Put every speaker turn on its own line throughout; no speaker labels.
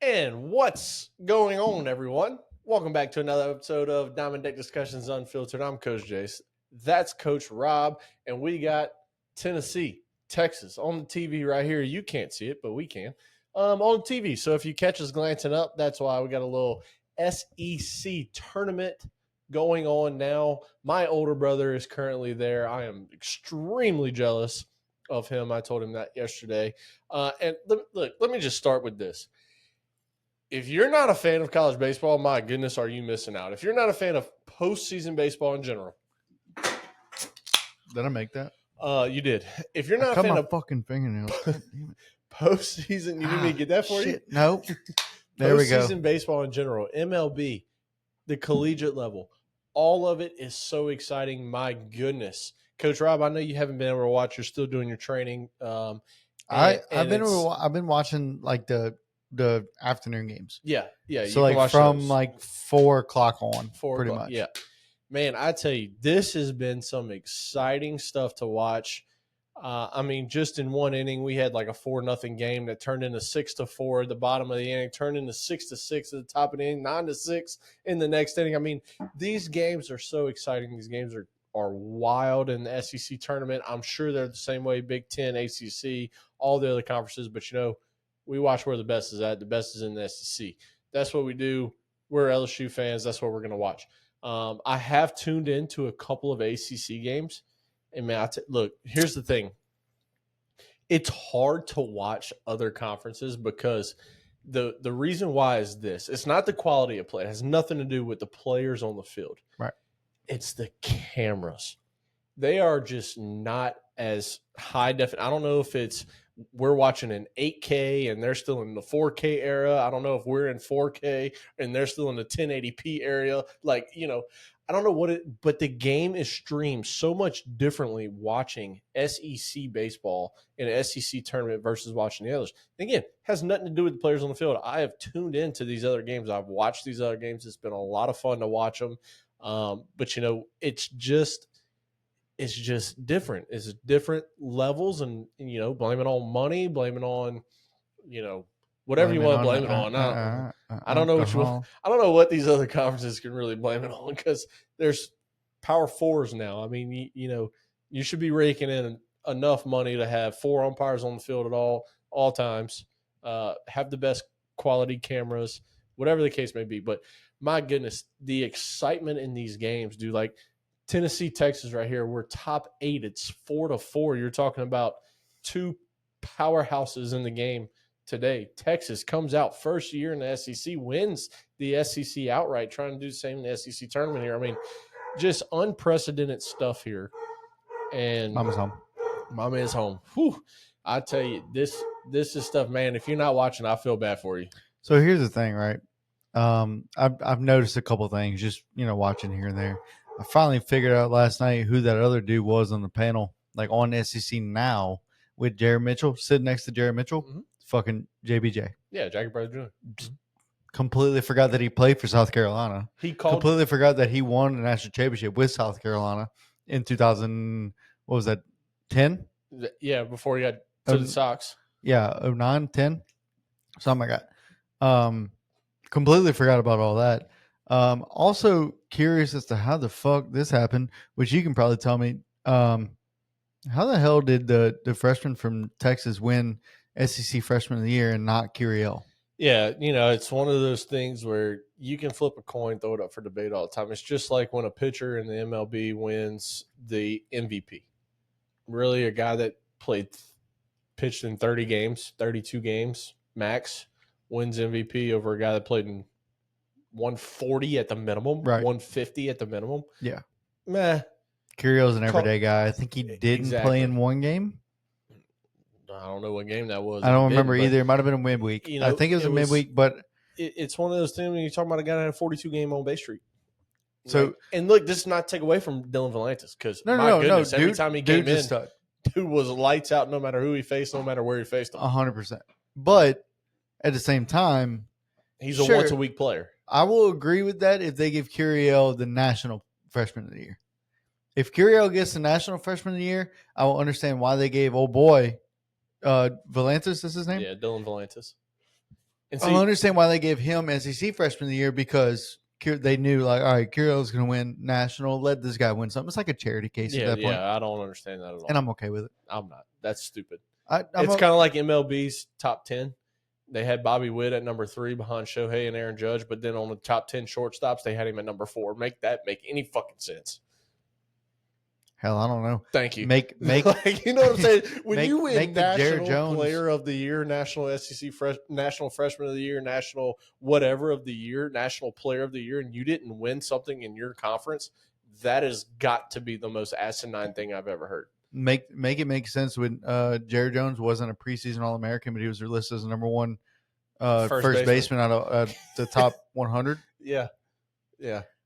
And what's going on, everyone? Welcome back to another episode of Diamond Deck Discussions Unfiltered. I'm Coach Jace. That's Coach Rob, and we got Tennessee, Texas on the TV right here. You can't see it, but we can on the TV. So if you catch us glancing up, that's why we got a little SEC tournament going on now. My older brother is currently there. I am extremely jealous of him. I told him that yesterday. And look, let me just start with this. If you're not a fan of college baseball, my goodness, are you missing out? If you're not a fan of postseason baseball in general,
did I make that?
You did. If you're not
a fan
of
fucking fingernails, God damn it.
Postseason, you need me to get that for you?
No. There we go.
Postseason baseball in general, MLB, the collegiate level, all of it is so exciting. My goodness, Coach Rob, I know you haven't been able to watch. You're still doing your training.
I've been watching like the afternoon games.
Yeah.
So like from like 4 o'clock on, pretty much.
Yeah, man, I tell you, this has been some exciting stuff to watch. I mean, just in one inning, we had like a 4-0 game that turned into 6-4 at the bottom of the inning, turned into 6-6 at the top of the inning, 9-6 in the next inning. I mean, these games are so exciting. These games are wild in the SEC tournament. I'm sure they're the same way, Big Ten, ACC, all the other conferences. But, you know, we watch where the best is at. The best is in the SEC. That's what we do. We're LSU fans. That's what we're going to watch. I have tuned into a couple of ACC games. And, man, look, here's the thing. It's hard to watch other conferences because the reason why is this. It's not the quality of play. It has nothing to do with the players on the field.
Right.
It's the cameras. They are just not as high definition. I don't know if it's we're watching an 8K and they're still in the 4K era. I don't know if we're in 4K and they're still in the 1080p area. Like, you know, I don't know what it, but the game is streamed so much differently watching SEC baseball in an SEC tournament versus watching the others. And again, has nothing to do with the players on the field. I have tuned into these other games. I've watched these other games. It's been a lot of fun to watch them. But, you know, it's just different. It's different levels and, you know, blame it on money, blame it on, you know, whatever you want to blame it on. I don't know I don't know what these other conferences can really blame it on because there's Power Fours now. I mean, you know, you should be raking in enough money to have 4 umpires on the field at all times, have the best quality cameras, whatever the case may be. But my goodness, the excitement in these games, dude, like Tennessee, Texas right here, we're top 8. It's 4-4. You're talking about 2 powerhouses in the game today. Texas comes out first year in the SEC, wins the SEC outright, trying to do the same in the SEC tournament here. I mean, just unprecedented stuff here. And
Mama's home.
Mama is home. Whew. I tell you, this is stuff, man. If you're not watching, I feel bad for you.
So here's the thing, right? I've noticed a couple things just, you know, watching here and there. I finally figured out last night who that other dude was on the panel, like on SEC Now with Jared Mitchell, sitting next to Jared Mitchell. Mm-hmm. Fucking JBJ.
Yeah, Jackie Brown Jr.
Completely forgot that he played for South Carolina. Completely forgot that he won a national championship with South Carolina in 2000. What was that? 10?
Yeah, before he got to the Sox.
Yeah, 09, 10, something like that. Completely forgot about all that. Also curious as to how the fuck this happened, which you can probably tell me. How the hell did the freshman from Texas win SEC Freshman of the Year and not Curiel?
Yeah, you know, it's one of those things where you can flip a coin, throw it up for debate all the time. It's just like when a pitcher in the MLB wins the MVP. Really, a guy that pitched in 30 games, 32 games max, wins MVP over a guy that played in 140 at the minimum, right. 150 at the minimum.
Yeah.
Meh.
Curiel's an everyday guy. I think he didn't play in one game.
I don't know what game that was.
I don't remember either. It might have been a midweek. You know, I think it was a midweek, but
it's one of those things when you're talking about a guy that had a 42-game on base streak.
So,
like, and look, this is not to take away from Dylan Valantis because goodness, every time he came in, dude was lights out no matter who he faced, no matter where he faced him.
100%. But at the same time,
he's a once-a-week player.
I will agree with that if they give Curiel the National Freshman of the Year. If Curiel gets the National Freshman of the Year, I will understand why they gave old boy Valantis is his name?
Yeah, Dylan Valantis. And
I
see,
understand why they gave him SEC Freshman of the Year because they knew, like, all right, Kirilla's going to win national. Let this guy win something. It's like a charity case at that point,
I don't understand that at all.
and I'm okay with it.
I'm not. That's stupid.
I'm
It's kind of like MLB's top 10. They had Bobby Witt at number 3 behind Shohei and Aaron Judge, but then on the top 10 shortstops, they had him at number 4. Make that make any fucking sense?
hell, I don't know.
Thank you.
Make
like, you know what I'm saying? When
make-
you win
make the Jared
National
Jones-
Player of the Year, National SEC National Freshman of the Year, National whatever of the year, National Player of the Year, and you didn't win something in your conference, that has got to be the most asinine thing I've ever heard.
Make it make sense when Jared Jones wasn't a preseason All American, but he was listed as the number one first baseman out of the top 100.
Yeah.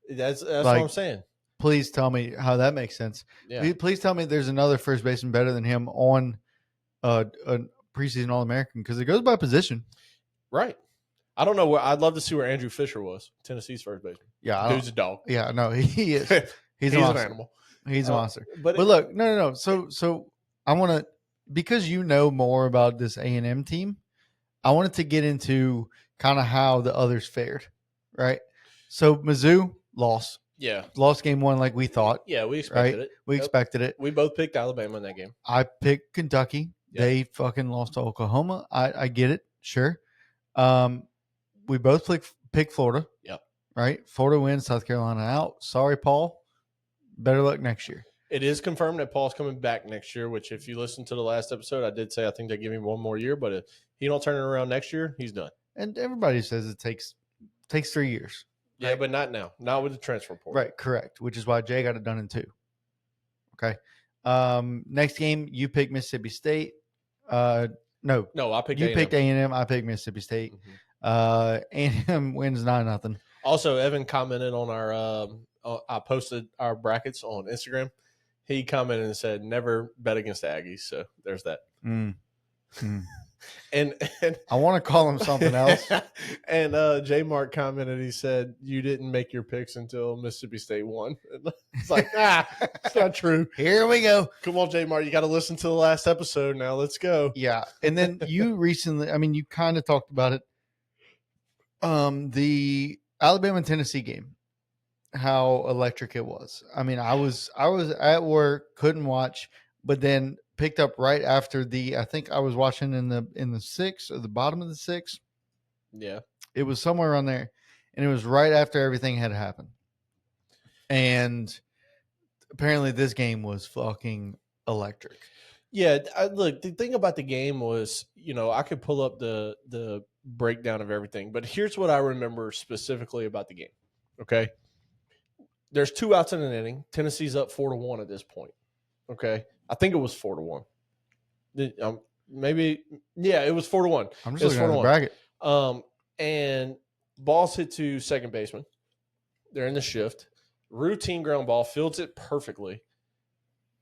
That's what
Like,
I'm saying.
Please tell me how that makes sense.
Yeah.
Please tell me there's another first baseman better than him on a preseason All American, because it goes by position.
Right. I don't know where. I'd love to see where Andrew Fisher was, Tennessee's first baseman.
Yeah,
Dude's a dog.
Yeah, no, he is. He's
an
monster.
animal.
He's a monster.
But
look, no. So I want to, because you know more about this A&M team, I wanted to get into kind of how the others fared, right? So Mizzou lost game 1 like we thought.
Yeah, we expected
right?
it.
We expected it.
We both picked Alabama in that game.
I picked Kentucky.
Yep.
They fucking lost to Oklahoma. I get it, sure. We both picked Florida.
Yep.
Right? Florida wins, South Carolina out. Sorry, Paul. Better luck next year.
It is confirmed that Paul's coming back next year, which if you listen to the last episode, I did say I think they give him one more year, but if he don't turn it around next year, he's done.
And everybody says it takes 3 years.
Yeah, but not now. Not with the transfer portal.
Right, correct. Which is why Jay got it done in 2. Okay. Next game, you picked Mississippi State. No,
I picked
you
A&M.
picked A&M. I picked Mississippi State. A&M wins 9-0.
Also, Evan commented on our. I posted our brackets on Instagram. He commented and said, "Never bet against the Aggies." So there's that. And
I want to call him something else.
And J Mark commented, he said, "You didn't make your picks until Mississippi State won." It's like, it's not true.
Here we go.
Come on, J Mark, you got to listen to the last episode now. Let's go.
Yeah, and then you recently, you kind of talked about it. The Alabama and Tennessee game, how electric it was. I was at work, couldn't watch, but then picked up right after I think I was watching in the 6th or the bottom of the 6th.
Yeah.
It was somewhere around there. And it was right after everything had happened. And apparently this game was fucking electric.
Yeah. Look, the thing about the game was, I could pull up the breakdown of everything, but here's what I remember specifically about the game. Okay. There's 2 outs in an inning. Tennessee's up 4-1 at this point. Okay. I think it was 4-1. Maybe, yeah, it was 4-1.
I'm just looking at the bracket.
And ball's hit to second baseman. They're in the shift. Routine ground ball, fields it perfectly.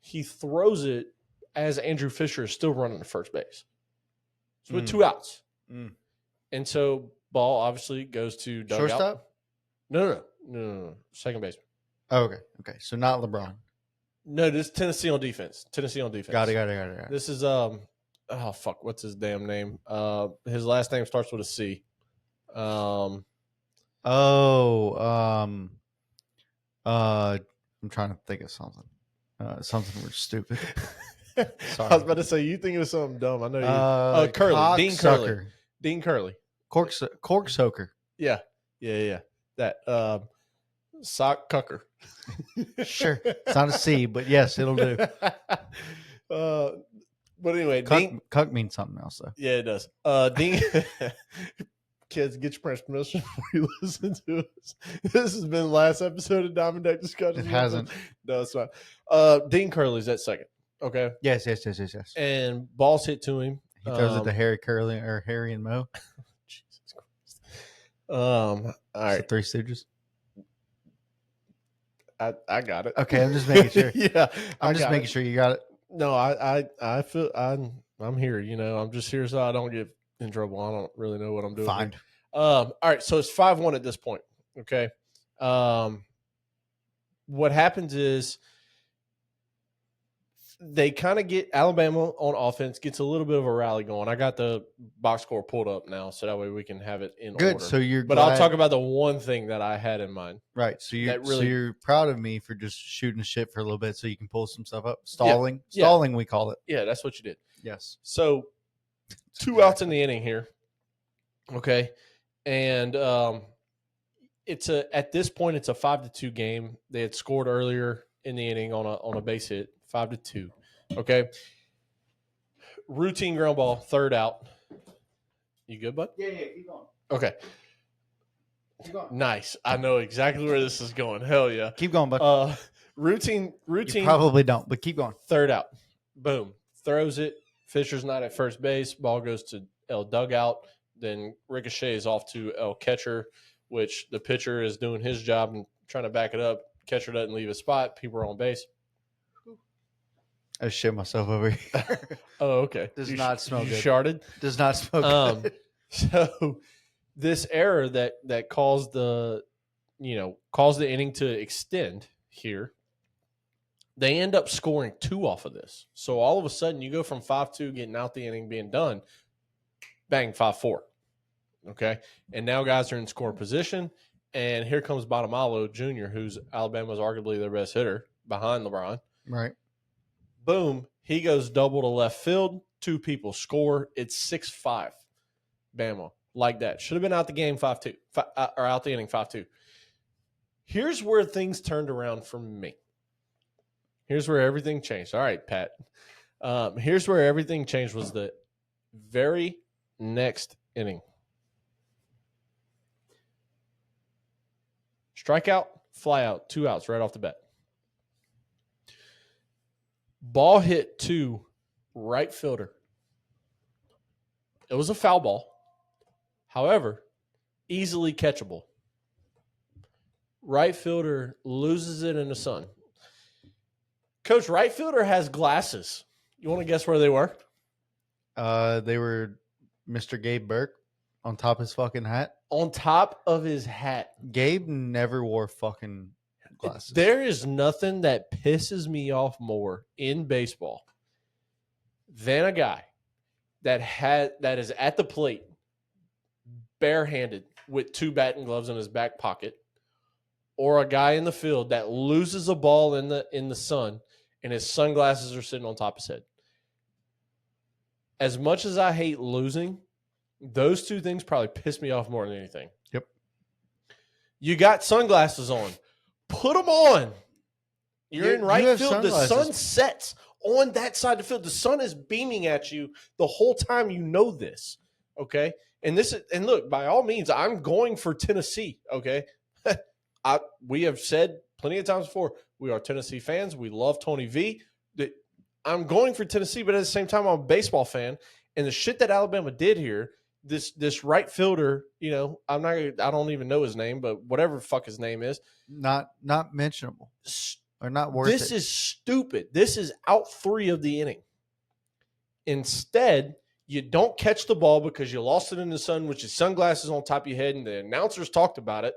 He throws it as Andrew Fisher is still running to first base. So with 2 outs. And so ball obviously goes to dugout.
Shortstop?
No. Second baseman.
Oh, okay. So not LeBron.
No, this is Tennessee on defense.
Got it.
This is what's his damn name? His last name starts with a C.
I'm trying to think of something. Something stupid. Sorry.
I was about to say, you think it was something dumb. I know you. Curley. Dean Curley. Dean Curley.
Cork soaker.
Yeah. That sock cucker.
Sure. It's not a C, but yes, it'll do.
But anyway,
cuck means something else, though.
Yeah, it does. Dean, kids, get your parents' permission before you listen to us. This has been the last episode of Diamond Deck Discussion.
It hasn't.
No, it's not. Dean Curley's at second. Okay.
Yes.
And ball's hit to him.
He throws it to Harry Curley or Harry and Mo.
Jesus Christ. All right.
The Three Stooges.
I got it.
Okay, I'm just making sure.
Yeah,
I'm just making sure you got it.
No, I feel I'm here. I'm just here so I don't get in trouble. I don't really know what I'm doing.
Fine.
All right, so it's 5-1 at this point. Okay. What happens is they kind of get Alabama on offense, gets a little bit of a rally going. I got the box score pulled up now, so that way we can have it in
Good.
order.
So you're
but
glad.
I'll talk about the one thing that I had in mind.
Right. So
that really,
you're proud of me for just shooting shit for a little bit so you can pull some stuff up.
Yeah.
Stalling, we call it.
Yeah, that's what you did.
Yes.
So 2 outs in the inning here. Okay. And at this point it's a 5-2 game. They had scored earlier in the inning on a base hit, 5-2. Okay. Routine ground ball, 3rd out. You good, bud?
Yeah, keep going.
Okay.
Keep going.
Nice. I know exactly where this is going. Hell yeah.
Keep going, bud.
Routine.
You probably don't, but keep going.
3rd out. Boom. Throws it. Fisher's not at first base. Ball goes to L dugout. Then ricochets off to L catcher, which the pitcher is doing his job and trying to back it up. Catcher doesn't leave a spot. People are on base.
I shit myself over here.
Oh, okay.
Does not smell good.
Sharted?
Does not smell good.
So this error that caused the inning to extend here, they end up scoring 2 off of this. So all of a sudden you go from 5-2 getting out the inning being done, bang, 5-4. Okay. And now guys are in score position. And here comes Bonamalo Jr., who's Alabama's arguably their best hitter behind LeBron.
Right.
Boom. He goes double to left field. 2 people score. It's 6-5. Bama. Like that. Should have been out the game 5-2. Or out the inning 5-2. Here's where things turned around for me. Here's where everything changed. All right, Pat. Here's where everything changed was the very next inning. Strikeout, fly out, 2 outs right off the bat. Ball hit to right fielder. It was a foul ball. However, easily catchable. Right fielder loses it in the sun. Coach, right fielder has glasses. You want to guess where they were?
They were Mr. Gabe Burke on top of his fucking hat.
On top of his hat.
Gabe never wore fucking glasses.
There is nothing that pisses me off more in baseball than a guy that is at the plate barehanded with 2 batting gloves in his back pocket, or a guy in the field that loses a ball in the sun and his sunglasses are sitting on top of his head. As much as I hate losing, those 2 things probably piss me off more than anything.
Yep.
You got sunglasses on. Put them on. You're in right field.
Sunglasses.
The sun sets on that side of the field. The sun is beaming at you the whole time. You know this, okay? And look, by all means, I'm going for Tennessee, okay? We have said plenty of times before, we are Tennessee fans. We love Tony V. I'm going for Tennessee, but at the same time, I'm a baseball fan. And the shit that Alabama did here, this right fielder, I don't even know his name, but whatever the fuck his name is,
not mentionable or not worth it.
This is stupid. This is out 3 of the inning. Instead, you don't catch the ball because you lost it in the sun, which is sunglasses on top of your head, and the announcers talked about it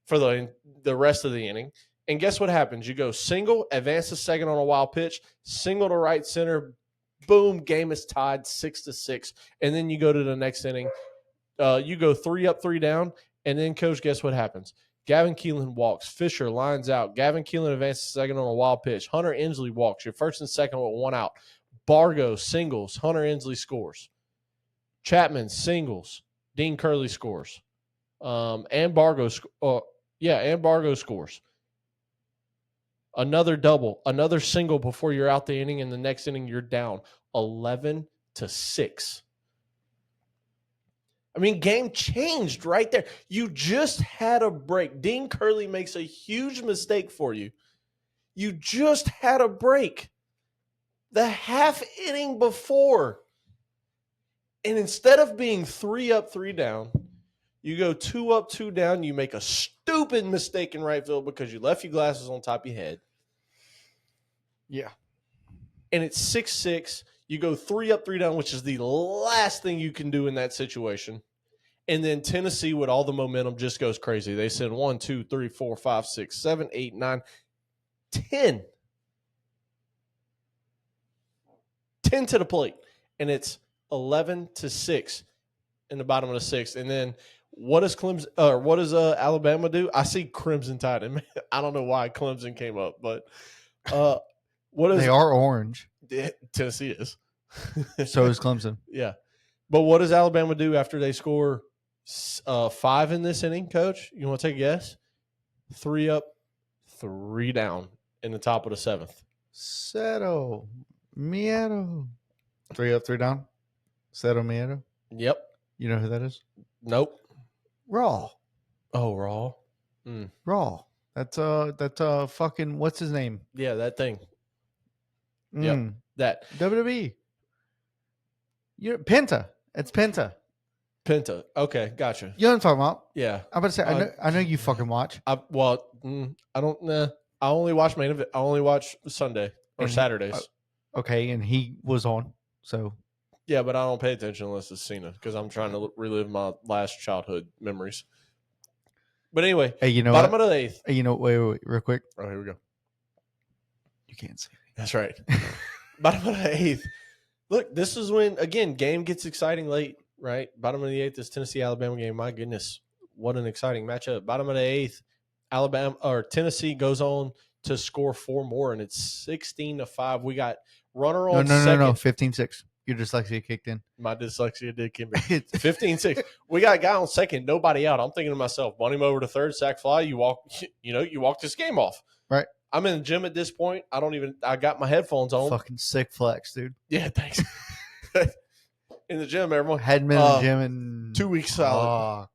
for the rest of the inning. And guess what happens? You go single, advance to second on a wild pitch, single to right center, boom, game is tied 6-6. And then you go to the next inning. You go 3 up, 3 down, and then, Coach, guess what happens? Gavin Keelan walks. Fisher lines out. Gavin Keelan advances second on a wild pitch. Hunter Inslee walks. You're first and second with 1 out. Bargo singles. Hunter Inslee scores. Chapman singles. Dean Curley scores. And Bargo scores. Another double, another single before you're out the inning, and the next inning you're down 11-6. I mean, game changed right there. You just had a break. Dean Curley makes a huge mistake for you. You just had a break the half inning before. And instead of being 3 up, 3 down, you go 2 up, 2 down. You make a stupid mistake in right field because you left your glasses on top of your head.
Yeah.
And it's 6-6. You go 3 up, 3 down, which is the last thing you can do in that situation. And then Tennessee, with all the momentum, just goes crazy. They send 1, 2, 3, 4, 5, 6, 7, 8, 9, 10. 10 to the plate, and it's 11-6 in the bottom of the sixth. And then what does Clemson or what does Alabama do? I see Crimson Tide, and I don't know why Clemson came up, but what is
They are orange.
Tennessee is.
So is Clemson.
Yeah, but what does Alabama do after they score 5 in this inning? Coach, you want to take a guess? 3 up, 3 down in the top of the 7th.
Settle. Miedo. 3 up, 3 down. Settle Miedo.
Yep.
You know who that is?
Nope.
Raw.
Oh, Raw.
Raw. That's fucking what's his name?
Yeah, that thing. Yep. That
WWE. Penta. It's Penta.
Penta. Okay, gotcha.
You know what I'm talking about?
Yeah.
I'm about to say I know you fucking watch.
I don't know. I only watch main event. I only watch Sunday or Saturdays.
Okay, and he was on. So
yeah, but I don't pay attention unless it's Cena because I'm trying to relive my last childhood memories. But anyway,
hey, you know
bottom
what?
of the 8th.
Hey, you know, wait, real quick.
Oh, here we go.
You can't see me.
That's right. Bottom of the 8th. Look, this is when, again, game gets exciting late, right? Bottom of the 8th is Tennessee-Alabama game. My goodness, what an exciting matchup. Bottom of the 8th, Tennessee goes on to score 4 more, and it's 16-5. We got runner on second.
No, 15-6. Your dyslexia kicked in.
My dyslexia did kick in. 15-6. We got a guy on second, nobody out. I'm thinking to myself, bunt him over to third, sack fly. You walk this game off.
Right.
I'm in the gym at this point. I got my headphones on.
Fucking sick flex, dude.
Yeah, thanks. In the gym, everyone.
Hadn't been in the gym in
2 weeks solid.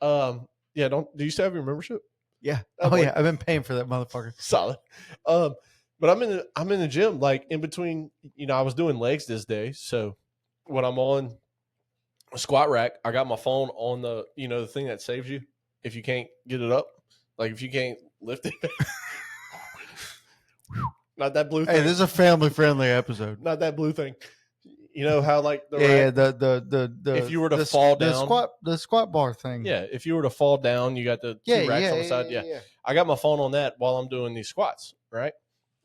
Yeah, do you still have your membership?
Yeah. Yeah, I've been paying for that motherfucker.
Solid. But I'm in the gym, like in between, I was doing legs this day. So when I'm on a squat rack, I got my phone on the, the thing that saves you if you can't get it up. Like if you can't lift it. Not that blue thing.
Hey, this is a family-friendly episode.
Not that blue thing. You know how like
the
if you were to fall down,
the squat bar thing.
Yeah, if you were to fall down, you got the 2 racks on the side. Yeah. I got my phone on that while I'm doing these squats, right?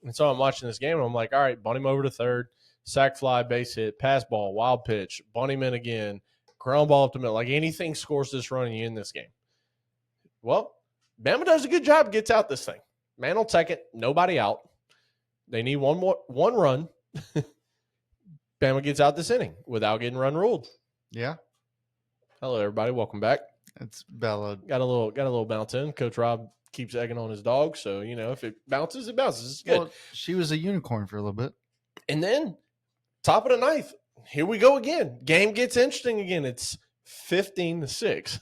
And so I'm watching this game, and I'm like, all right, bunt him over to third, sack fly, base hit, pass ball, wild pitch, bunt him in again, ground ball up the middle. Like anything scores this run, and you in this game. Well, Bama does a good job, gets out this thing. Man on second, nobody out. They need one run. Bama gets out this inning without getting run ruled.
Yeah.
Hello, everybody. Welcome back.
It's Bella.
Got a little bounce in. Coach Rob keeps egging on his dog, so if it bounces, it bounces. It's good. Well,
she was a unicorn for a little bit.
And then top of the 9th, here we go again. Game gets interesting again. It's 15-6.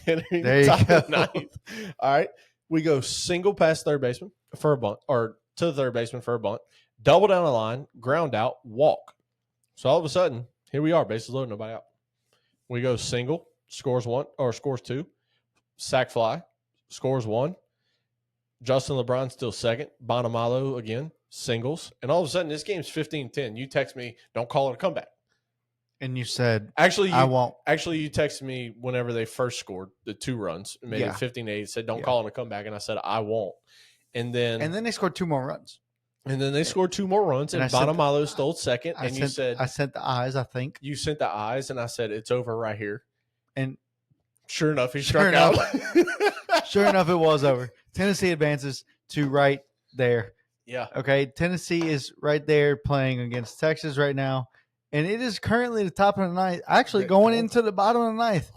And
there you
top
go.
Of the 9th. All right. We go single past third baseman for a bunt, or to the third baseman for a bunt, double down the line, ground out, walk. So all of a sudden, here we are, bases loaded, nobody out. We go single, scores 2, sack fly, scores 1. Justin LeBron still second. Bonamalo again, singles. And all of a sudden, this game's 15-10. You text me, don't call it a comeback.
And you said,
I
won't.
Actually, you texted me whenever they first scored the 2 runs, made it 15-8, said, don't call it a comeback. And I said, I won't. And then
they scored 2 more runs.
And then they scored 2 more runs, and Bonamalo stole second. And you said,
I sent the eyes, I think.
You sent the eyes, and I said, it's over right here.
And
sure enough, he struck out.
Sure enough, it was over. Tennessee advances to right there.
Yeah.
Okay. Tennessee is right there playing against Texas right now. And it is currently the top of the 9th. Actually, going into the bottom of the 9th.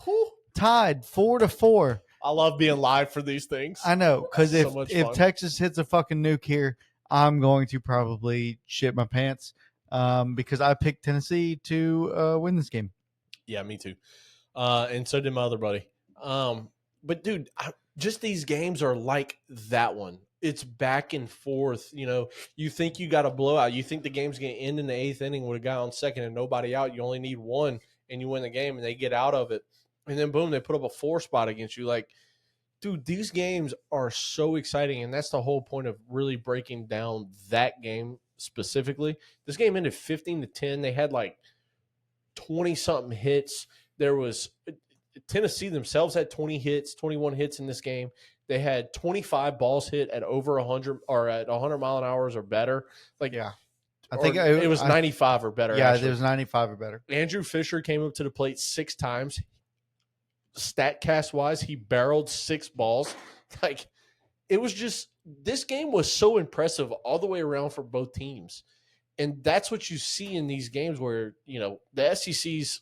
Tied 4-4.
I love being live for these things.
I know. Because if Texas hits a fucking nuke here, I'm going to probably shit my pants because I picked Tennessee to win this game.
Yeah, me too. And so did my other buddy. But, dude, just these games are like that one. It's back and forth. You think you got a blowout. You think the game's going to end in the 8th inning with a guy on second and nobody out. You only need 1, and you win the game, and they get out of it. And then, boom, they put up a 4 spot against you. Like, dude, these games are so exciting, and that's the whole point of really breaking down that game specifically. This game ended 15-10. They had like 20-something hits. There was Tennessee themselves had 21 hits in this game. They had 25 balls hit at over 100 or at 100 mile an hour or better. Like,
yeah, I think
it was 95 or better.
Yeah,
actually,
there was 95 or better.
Andrew Fisher came up to the plate 6 times. Statcast wise, he barreled 6 balls. Like, it was just, this game was so impressive all the way around for both teams. And that's what you see in these games where, the SEC's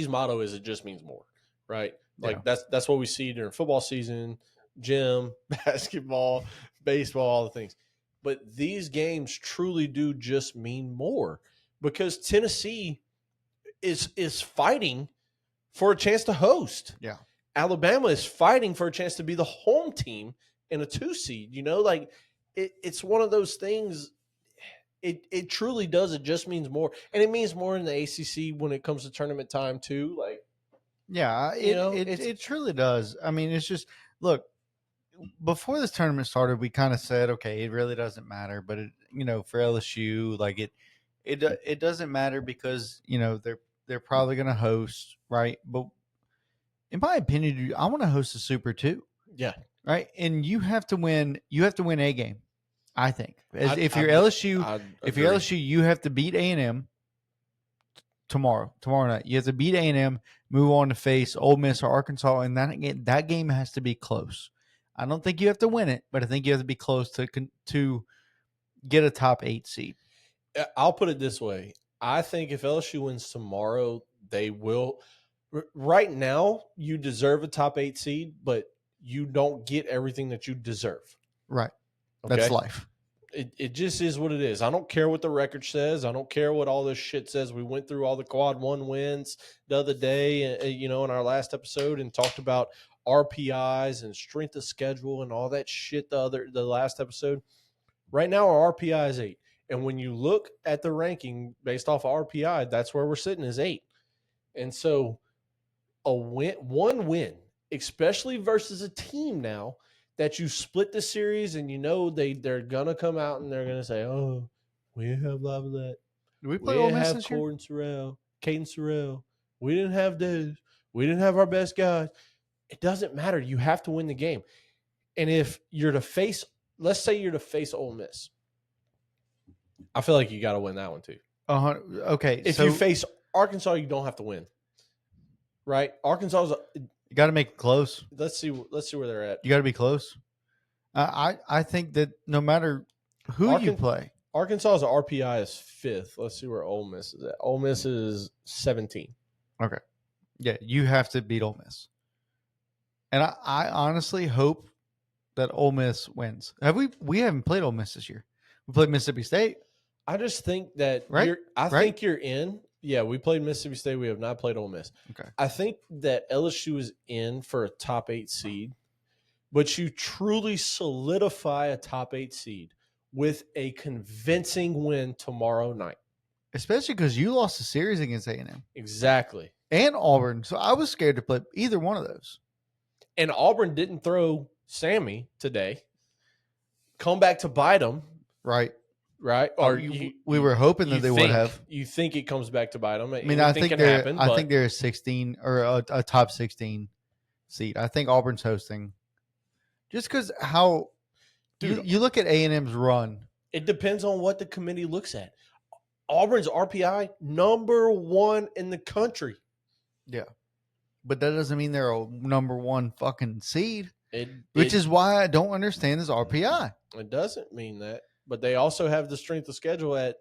motto is it just means more, right? Like
Yeah.
that's what we see during football season, gym, basketball, baseball, all the things. But these games truly do just mean more because Tennessee is fighting for a chance to host.
Yeah.
Alabama is fighting for a chance to be the home team in a 2 seed. Like it's one of those things. It truly does. It just means more, and it means more in the ACC when it comes to tournament time too. Like,
Yeah,
it's
it truly does. I mean, it's just look, before this tournament started, we kind of said, okay, it really doesn't matter, but for LSU, like it doesn't matter because they're probably going to host, right? But in my opinion, I want to host a Super too,
yeah.
right? And you have to win. You have to win a game. I think as
I
if
I
you're LSU,
I
if you're
agree.
LSU, you have to beat A&M tomorrow night. You have to beat A&M, move on to face Ole Miss or Arkansas, and that game has to be close. I don't think you have to win it, but I think you have to be close to get a top 8 seed.
I'll put it this way: I think if LSU wins tomorrow, they will. Right now, you deserve a top 8 seed, but you don't get everything that you deserve.
Right. That's
Okay.
life.
It just is what it is. I don't care what the record says. I don't care what all this shit says. We went through all the quad 1 wins the other day, in our last episode, and talked about RPIs and strength of schedule and all that shit the last episode. Right now, our RPI is 8. And when you look at the ranking based off of RPI, that's where we're sitting is 8. And so one win, especially versus a team now that you split the series and they're gonna come out and they're gonna say, "Oh, we didn't have Lavalette,
Did we
we
play Ole
didn't
Miss
have
this year?
Caden Sorrell, we didn't have Dez, we didn't have our best guys." It doesn't matter. You have to win the game. And if you're to face, let's say you're to face Ole Miss, I feel like you got to win that one too.
Okay,
If
so
you face Arkansas, you don't have to win, right? Arkansas
you got to make it close.
let's see where they're at.
You got to be close. I think that no matter who you play,
Arkansas's RPI is 5th. Let's see where Ole Miss is at. Ole Miss is 17.
okay, yeah, you have to beat Ole Miss. And I honestly hope that Ole Miss wins. We haven't played Ole Miss this year. We played Mississippi State.
I just think that
Right?
think you're in. Yeah, we played Mississippi State. We have not played Ole Miss.
Okay.
I think that LSU is in for a top 8 seed, but you truly solidify a top 8 seed with a convincing win tomorrow night.
Especially because you lost the series against A&M.
Exactly.
And Auburn. So I was scared to play either one of those.
And Auburn didn't throw Sammy today. Come back to bite them.
Right.
Or
we were hoping that they would have.
You think it comes back to bite them.
I mean, I think they're a 16 or a top 16 seed. I think Auburn's hosting. Just because how you look at A&M's run.
It depends on what the committee looks at. Auburn's RPI, number 1 in the country.
Yeah. But that doesn't mean they're a number 1 fucking seed. Which is why I don't understand this RPI.
It doesn't mean that. But they also have the strength of schedule at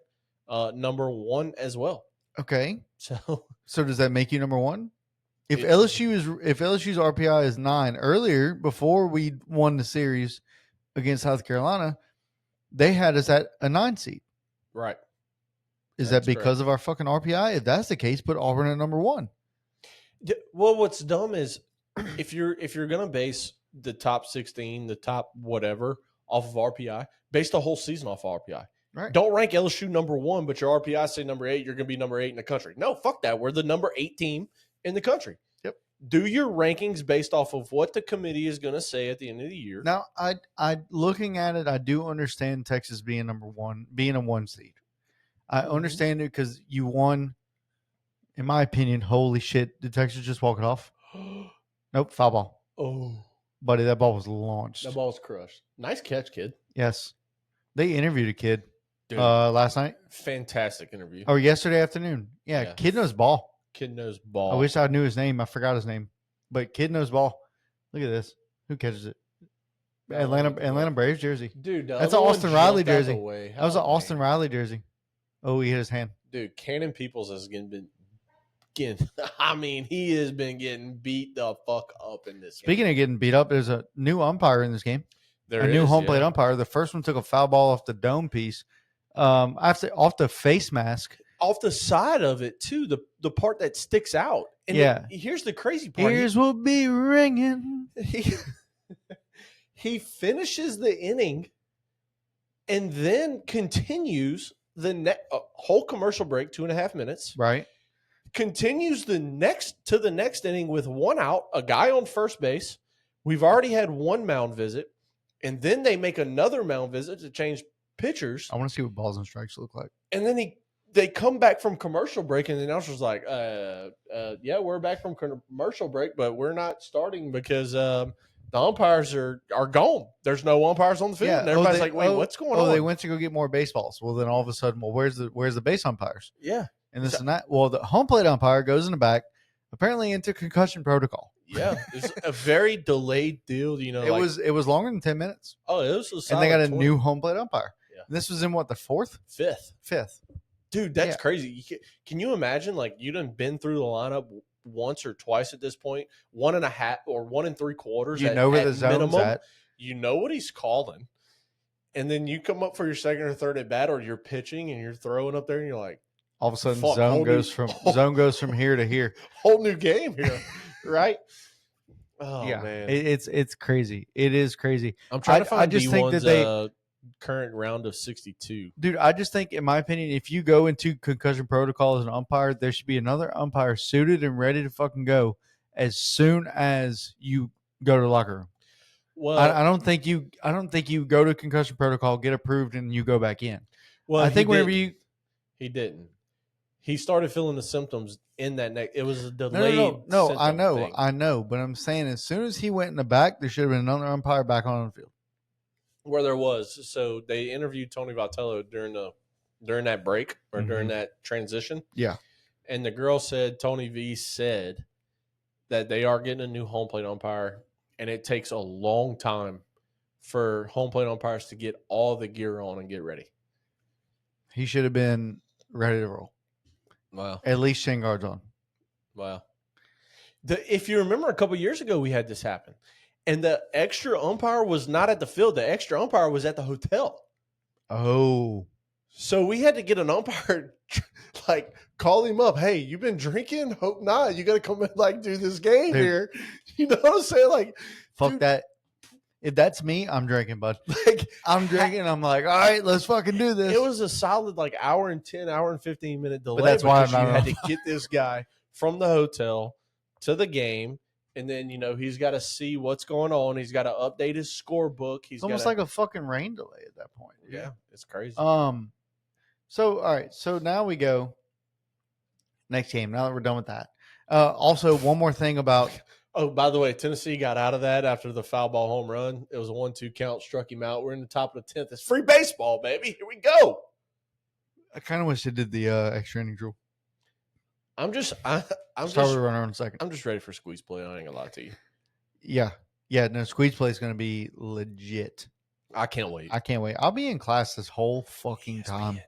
number 1 as well.
Okay.
So
does that make you number 1? If LSU's RPI is 9 earlier, before we won the series against South Carolina, they had us at a 9 seed.
Right.
Is that because of our fucking RPI? If that's the case, put Auburn at number 1.
Well, what's dumb is if you're gonna base the top 16, the top whatever off of RPI, base the whole season off of RPI.
Right.
Don't rank LSU number 1, but your RPI say number 8. You're gonna be number 8 in the country. No, fuck that. We're the number 8 team in the country.
Yep.
Do your rankings based off of what the committee is gonna say at the end of the year.
Now, I looking at it, I do understand Texas being number 1, being a 1 seed. I understand it because you won. In my opinion, holy shit, did Texas just walk it off? Nope, foul ball.
Oh,
buddy, that ball was launched.
That ball was crushed. Nice catch, kid.
Yes, they interviewed a kid.
Dude,
last night
fantastic interview.
or yesterday afternoon. Yeah,
Yeah.
kid knows ball.
Kid knows
I
ball.
wish I knew his name. I forgot his name, but kid knows ball. Look at this. Who catches it? Atlanta Braves jersey.
Dude, the
That's an
other one
Austin Riley
jumped out the
jersey.
way.
That was an
Oh,
Austin
man.
Riley jersey. Oh, he hit his hand.
Dude, Cannon Peoples has been getting. I mean, he has been getting beat the fuck up in this
Speaking
game.
of getting beat up, there's a new umpire in this game.
There
a new
is,
home plate
yeah.
umpire. The first one took a foul ball off the dome piece. I have to off the face mask.
Off the side of it too, the part that sticks out. And
Yeah.
here's the crazy part.
Ears will be ringing.
He finishes the inning and then continues the whole commercial break, 2.5 minutes.
Right.
Continues the next inning with one out, a guy on first base. We've already had one mound visit, and then they make another mound visit to change pitchers.
I want to see what balls and strikes look like.
And then they come back from commercial break, and the announcer's like, yeah, we're back from commercial break, but we're not starting because the umpires are gone. There's no umpires on the field.
Yeah.
And everybody's like, wait, what's going on?
Oh, they went to go get more baseballs. Well, then all of a sudden, where's the base umpires?
Yeah.
And this and that. Well, the home plate umpire goes in the back, apparently into concussion protocol.
Yeah. It's a very delayed deal, you know.
It was longer than 10 minutes.
Oh, it was
and they got a
20.
new home plate umpire.
Yeah.
And this was in what, the fifth?
Dude, that's crazy. Can you imagine, like, you done been through the lineup once or twice at this point, 1.5 or 1 3/4.
You know where the zone's at.
You know what he's calling. And then you come up for your second or third at bat, or you're pitching and you're throwing up there, and you're like,
all of a sudden, zone goes from here to here.
Whole new game here, right? Oh,
yeah,
man.
It's crazy. It is crazy.
I'm trying to find
I just think that
current round of 62.
Dude, I just think, in my opinion, if you go into concussion protocol as an umpire, there should be another umpire suited and ready to fucking go as soon as you go to the locker room. Well, I don't think you go to concussion protocol, get approved, and you go back in. Well, I think whenever he
didn't. He started feeling the symptoms in that neck. It was a delayed.
No, I know. But I'm saying, as soon as he went in the back, there should have been another umpire back on the field.
Where there was. So they interviewed Tony Vitello during that break or during that transition.
Yeah.
And the girl said, Tony V said that they are getting a new home plate umpire, and it takes a long time for home plate umpires to get all the gear on and get ready.
He should have been ready to roll.
Wow.
At least shin guards on.
Wow. If you remember, a couple years ago, we had this happen. And the extra umpire was not at the field. The extra umpire was at the hotel.
Oh.
So we had to get an umpire, like, call him up. Hey, you been drinking? Hope not. You got to come and, do this game here. You know what I'm saying? Like,
fuck that. If that's me, I'm drinking, bud. I'm drinking. I'm like, all right, let's fucking do this.
It was a solid, hour and 10, hour and 15 minute delay.
But that's why
you had to get this guy from the hotel to the game. And then, he's got to see what's going on. He's got to update his scorebook.
It's almost like a fucking rain delay at that point.
Yeah, it's crazy.
So, all right. So now we go next game. Now that we're done with that. Also, one more thing about.
Oh, by the way, Tennessee got out of that after the foul ball home run. It was a 1-2 count, struck him out. We're in the top of the 10th. It's free baseball, baby. Here we go.
I kind of wish they did the extra innings rule.
I'm just
runner in a second.
I'm just ready for squeeze play. I ain't gonna lie to you.
Yeah. No, squeeze play is gonna be legit.
I can't wait.
I'll be in class this whole fucking time.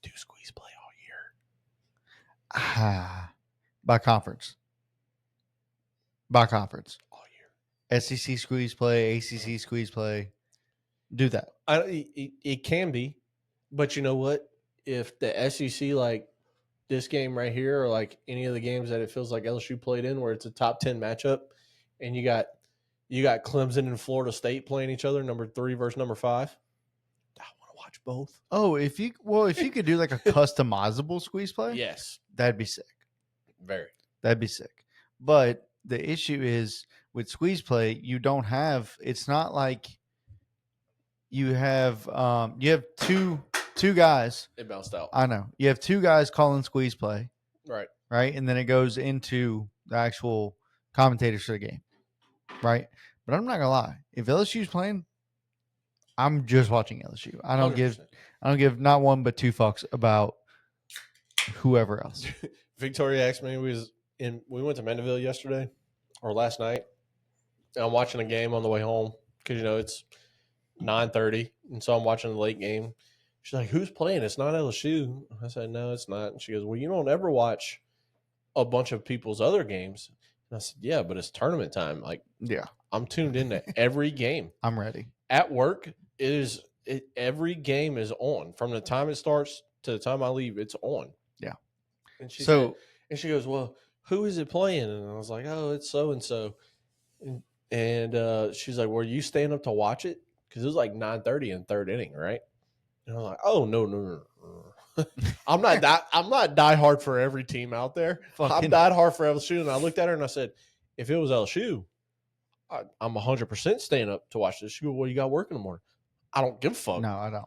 Do squeeze play all year.
By conference.
All
year. SEC squeeze play, ACC squeeze play. Do that.
It can be, but you know what? If the SEC this game right here, or any of the games that it feels like LSU played in, where it's a top 10 matchup, and you got Clemson and Florida State playing each other, number 3 versus number 5. I want to watch both.
Oh, if you could do a customizable squeeze play,
yes,
that'd be sick.
Very.
That'd be sick. But the issue is with squeeze play, you don't have. It's not like you have. You have two guys.
It bounced out.
I know. You have 2 guys calling squeeze play.
Right.
Right. And then it goes into the actual commentators for the game. Right. But I'm not going to lie. If LSU's playing, I'm just watching LSU. I don't
100%.
give not one but two fucks about whoever else.
Victoria asked me, we went to Mandeville yesterday or last night. And I'm watching a game on the way home because, it's 9:30. And so I'm watching the late game. She's like, who's playing? It's not LSU. I said, no, it's not. And she goes, well, you don't ever watch a bunch of people's other games. And I said, yeah, but it's tournament time. Like,
Yeah,
I'm tuned into every game.
I'm ready.
At work, every game is on. From the time it starts to the time I leave, it's on.
Yeah.
And she said, and she goes, well, who is it playing? And I was like, oh, it's so and so. And she's like, were you staying up to watch it? Because it was like 9:30 in third inning, right? And I was like, oh no. I'm not diehard for every team out there. I'm diehard for LSU. And I looked at her and I said, if it was LSU, I'm 100% staying up to watch this. She goes, well, you got work in the morning. I don't give a fuck.
No, I don't.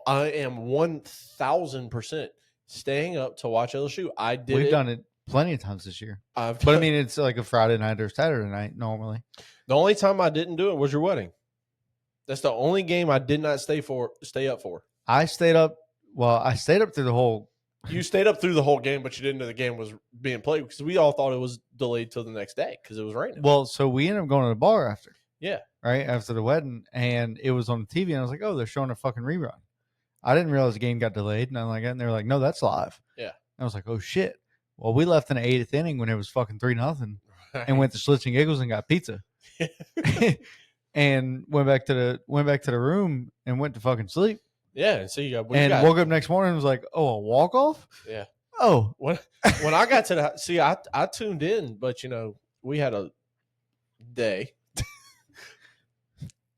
I am 1,000% staying up to watch LSU.
We've done it plenty of times this year. But I mean, it's like a Friday night or Saturday night normally.
The only time I didn't do it was your wedding. That's the only game I did not stay up for.
I stayed up. Well, I stayed up through the whole.
You stayed up through the whole game, but you didn't know the game was being played because we all thought it was delayed till the next day because it was raining.
Well, so we ended up going to the bar after.
Yeah.
Right after the wedding, and it was on the TV, and I was like, "Oh, they're showing a fucking rerun." I didn't realize the game got delayed, and I'm like, and they were like, "No, that's live."
Yeah.
And I was like, "Oh shit!" Well, we left in the 8th inning when it was fucking 3-0, and went to Schlitz and Giggles and got pizza, and went back to the room and went to fucking sleep.
Yeah, and so
woke up next morning and was like, "Oh, a walk off."
Yeah.
Oh,
when I got to I tuned in, but we had a day.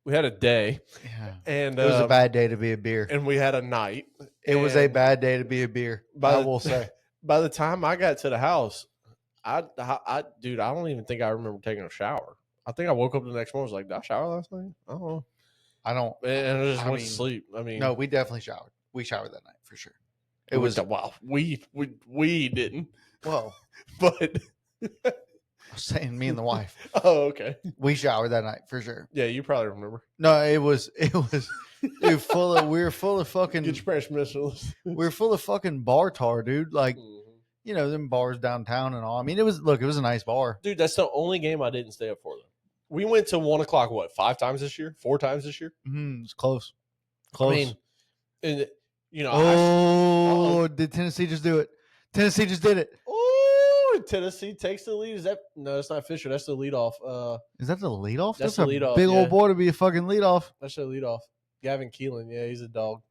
We had a day,
yeah,
and
it was a bad day to be a beer,
and we had a night.
It was a bad day to be a beer. I will say.
By the time I got to the house, dude, I don't even think I remember taking a shower. I think I woke up the next morning. I was like, did I shower last night? I don't know.
I don't.
And I just went to sleep. I mean,
no, we definitely showered. We showered that night for sure.
It was wow. We didn't.
Well,
but
I was saying me and the wife.
Oh, okay.
We showered that night for sure.
Yeah, you probably remember.
No, it was dude, we were full of fucking
get your Spanish missiles.
We were full of fucking bar tar, dude. Like, them bars downtown and all. I mean, it was a nice bar.
Dude, that's the only game I didn't stay up for though. We went to 1 o'clock, 5 times this year? 4 times this year?
It's close. Close.
I mean, and
did Tennessee just do it? Tennessee just did it.
Oh, Tennessee takes the lead. No, that's not Fisher. That's the leadoff.
Is that the leadoff?
That's the leadoff.
Big old boy to be a fucking leadoff.
That's the leadoff. Gavin Keelan. Yeah, he's a dog.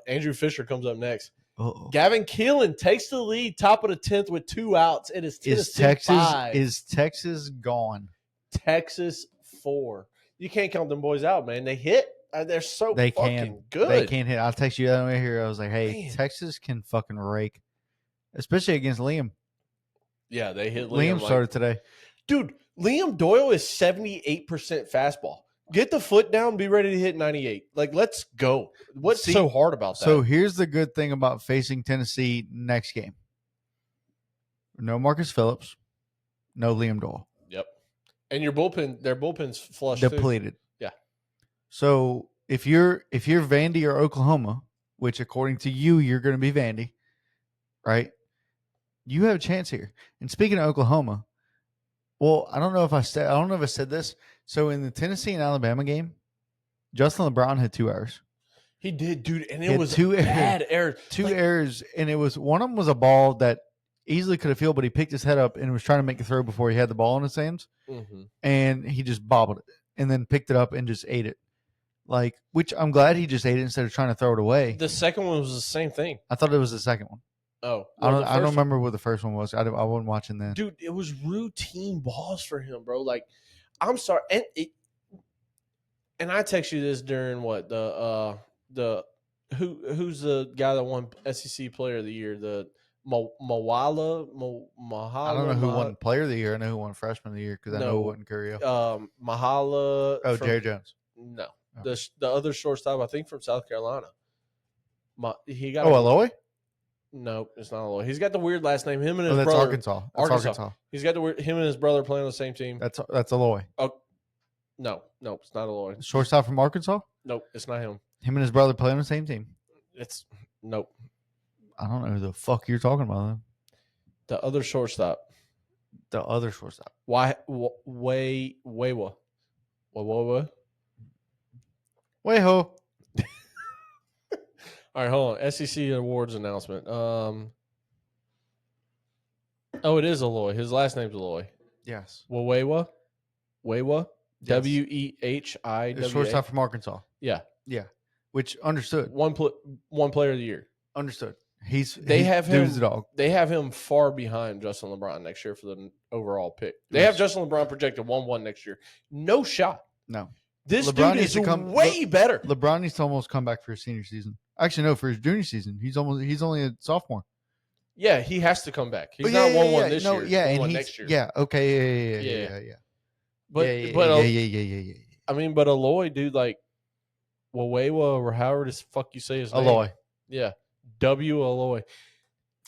Andrew Fisher comes up next.
Uh-oh.
Gavin Keelan takes the lead, top of the 10th with 2 outs. It is Tennessee 5.
Is Texas gone?
Texas 4. You can't count them boys out, man. They hit. They're so fucking good.
They can't hit. I'll text you that way here. I was like, hey, man. Texas can fucking rake, especially against Liam.
Yeah, they hit
Liam started today.
Dude, Liam Doyle is 78% fastball. Get the foot down, be ready to hit 98. Like, let's go. What's so hard about that?
So here's the good thing about facing Tennessee next game. No Marcus Phillips, no Liam Doyle.
Yep. And their bullpen's flushed
depleted.
Too. Yeah.
So if you're Vandy or Oklahoma, which according to you, you're going to be Vandy, right? You have a chance here. And speaking of Oklahoma, well, I don't know if I said this. So in the Tennessee and Alabama game, Justin LeBron had 2 errors.
He did, dude, and it was
2
bad errors.
2 errors, and it was one of them was a ball that easily could have fielded, but he picked his head up and was trying to make a throw before he had the ball in his hands, and he just bobbled it and then picked it up and just ate it. Like, which I'm glad he just ate it instead of trying to throw it away.
The second one was the same thing.
I thought it was the second one.
Oh,
well, I don't remember what the first one was. I wasn't watching then.
Dude, it was routine balls for him, bro. Like, I'm sorry, and I text you this during what who's the guy that won SEC Player of the Year? The Mahala.
I don't know who won Player of the Year. I know who won Freshman of the Year because I know it wasn't Curio.
Mahala.
Oh, Jerry Jones.
No, the other shortstop, I think from South Carolina. He got
Aloy?
No, it's not Aloy. He's got the weird last name. Him and his
that's
brother.
Arkansas. That's Arkansas.
He's got him and his brother playing on the same team.
That's Aloy.
Oh, no, it's not Aloy.
Shortstop from Arkansas?
Nope, it's not him.
Him and his brother play on the same team.
It's nope.
I don't know who the fuck you're talking about. Then.
The other shortstop.
The other shortstop.
Why? Waywa. Waywa.
Way ho.
All right, hold on. SEC awards announcement. Oh, it is Aloy. His last name's Aloy.
Yes.
Wawewa. Wewa.
Yes.
Wehiwa.
The shortstop from Arkansas.
Yeah.
Yeah. Which understood.
One player of the year.
Understood.
They have him.
dude's a dog.
They have him far behind Justin LeBron next year for the overall pick. They have Justin LeBron projected 1-1 next year. No shot.
No.
This
LeBron
dude is way better.
LeBron needs to almost come back for his senior season. Actually, no, for his junior season. He's only a sophomore.
Yeah, he has to come back. He's not 1-1 this year.
Yeah, and
next year.
Yeah, okay, yeah.
But
yeah.
I mean, but Aloy, dude, like Wawewa or however the fuck you say his name.
Aloy.
Yeah. Aloy.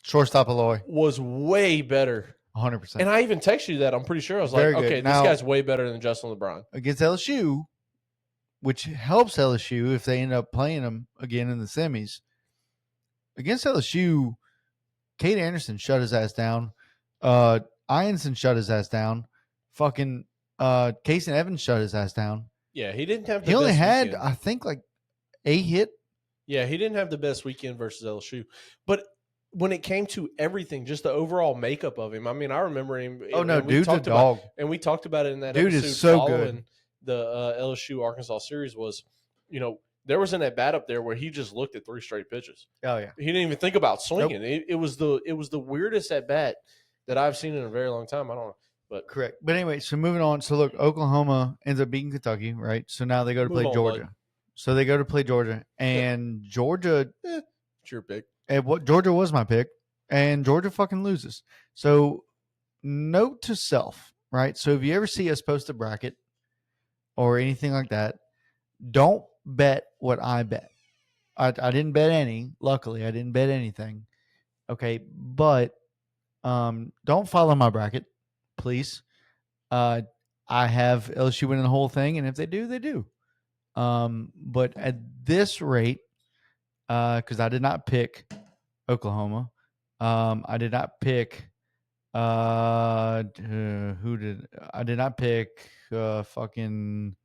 Shortstop Aloy.
Was way better.
100%.
And I even texted you that. I'm pretty sure. I was like, okay, this guy's way better than Justin LeBron.
Against LSU, which helps LSU if they end up playing them again in the semis. Against LSU, Cade Anderson shut his ass down. Ianson shut his ass down. Fucking Casey Evans shut his ass down.
Yeah, he didn't have the
He only
best
had,
weekend.
I think, like a hit.
Yeah, he didn't have the best weekend versus LSU. But when it came to everything, just the overall makeup of him, I mean, I remember him.
Oh, no, dude's a dog.
And we talked about it in that
dude
episode
is so
following
good.
The LSU Arkansas series was, there was an at bat up there where he just looked at 3 straight pitches.
Oh yeah,
he didn't even think about swinging.
Nope.
It was the weirdest at bat that I've seen in a very long time. I don't know, but
correct. But anyway, so moving on. So look, Oklahoma ends up beating Kentucky, right? So now they go to play Georgia.
Bud.
So they go to play Georgia, and Georgia.
It's your pick.
And what Georgia was my pick, and Georgia fucking loses. So note to self, right? So if you ever see us post a bracket or anything like that, don't bet what I bet. I didn't bet any. Luckily, I didn't bet anything. Okay, but don't follow my bracket, please. I have LSU winning the whole thing, and if they do, they do. But at this rate, because I did not pick Oklahoma, I did not pick. I did not pick fucking.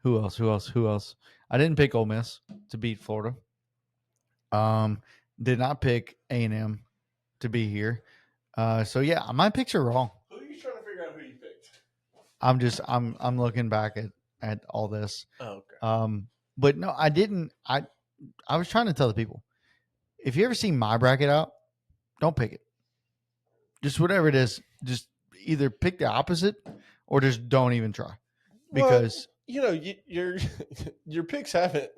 Who else? I didn't pick Ole Miss to beat Florida. Did not pick A&M to be here. So yeah, my picks are wrong.
Who are you trying to figure out who you picked?
I'm looking back at all this.
Oh, okay.
But no, I didn't. I was trying to tell the people, if you ever see my bracket out, don't pick it. Just whatever it is, just either pick the opposite or just don't even try. Because
your picks haven't.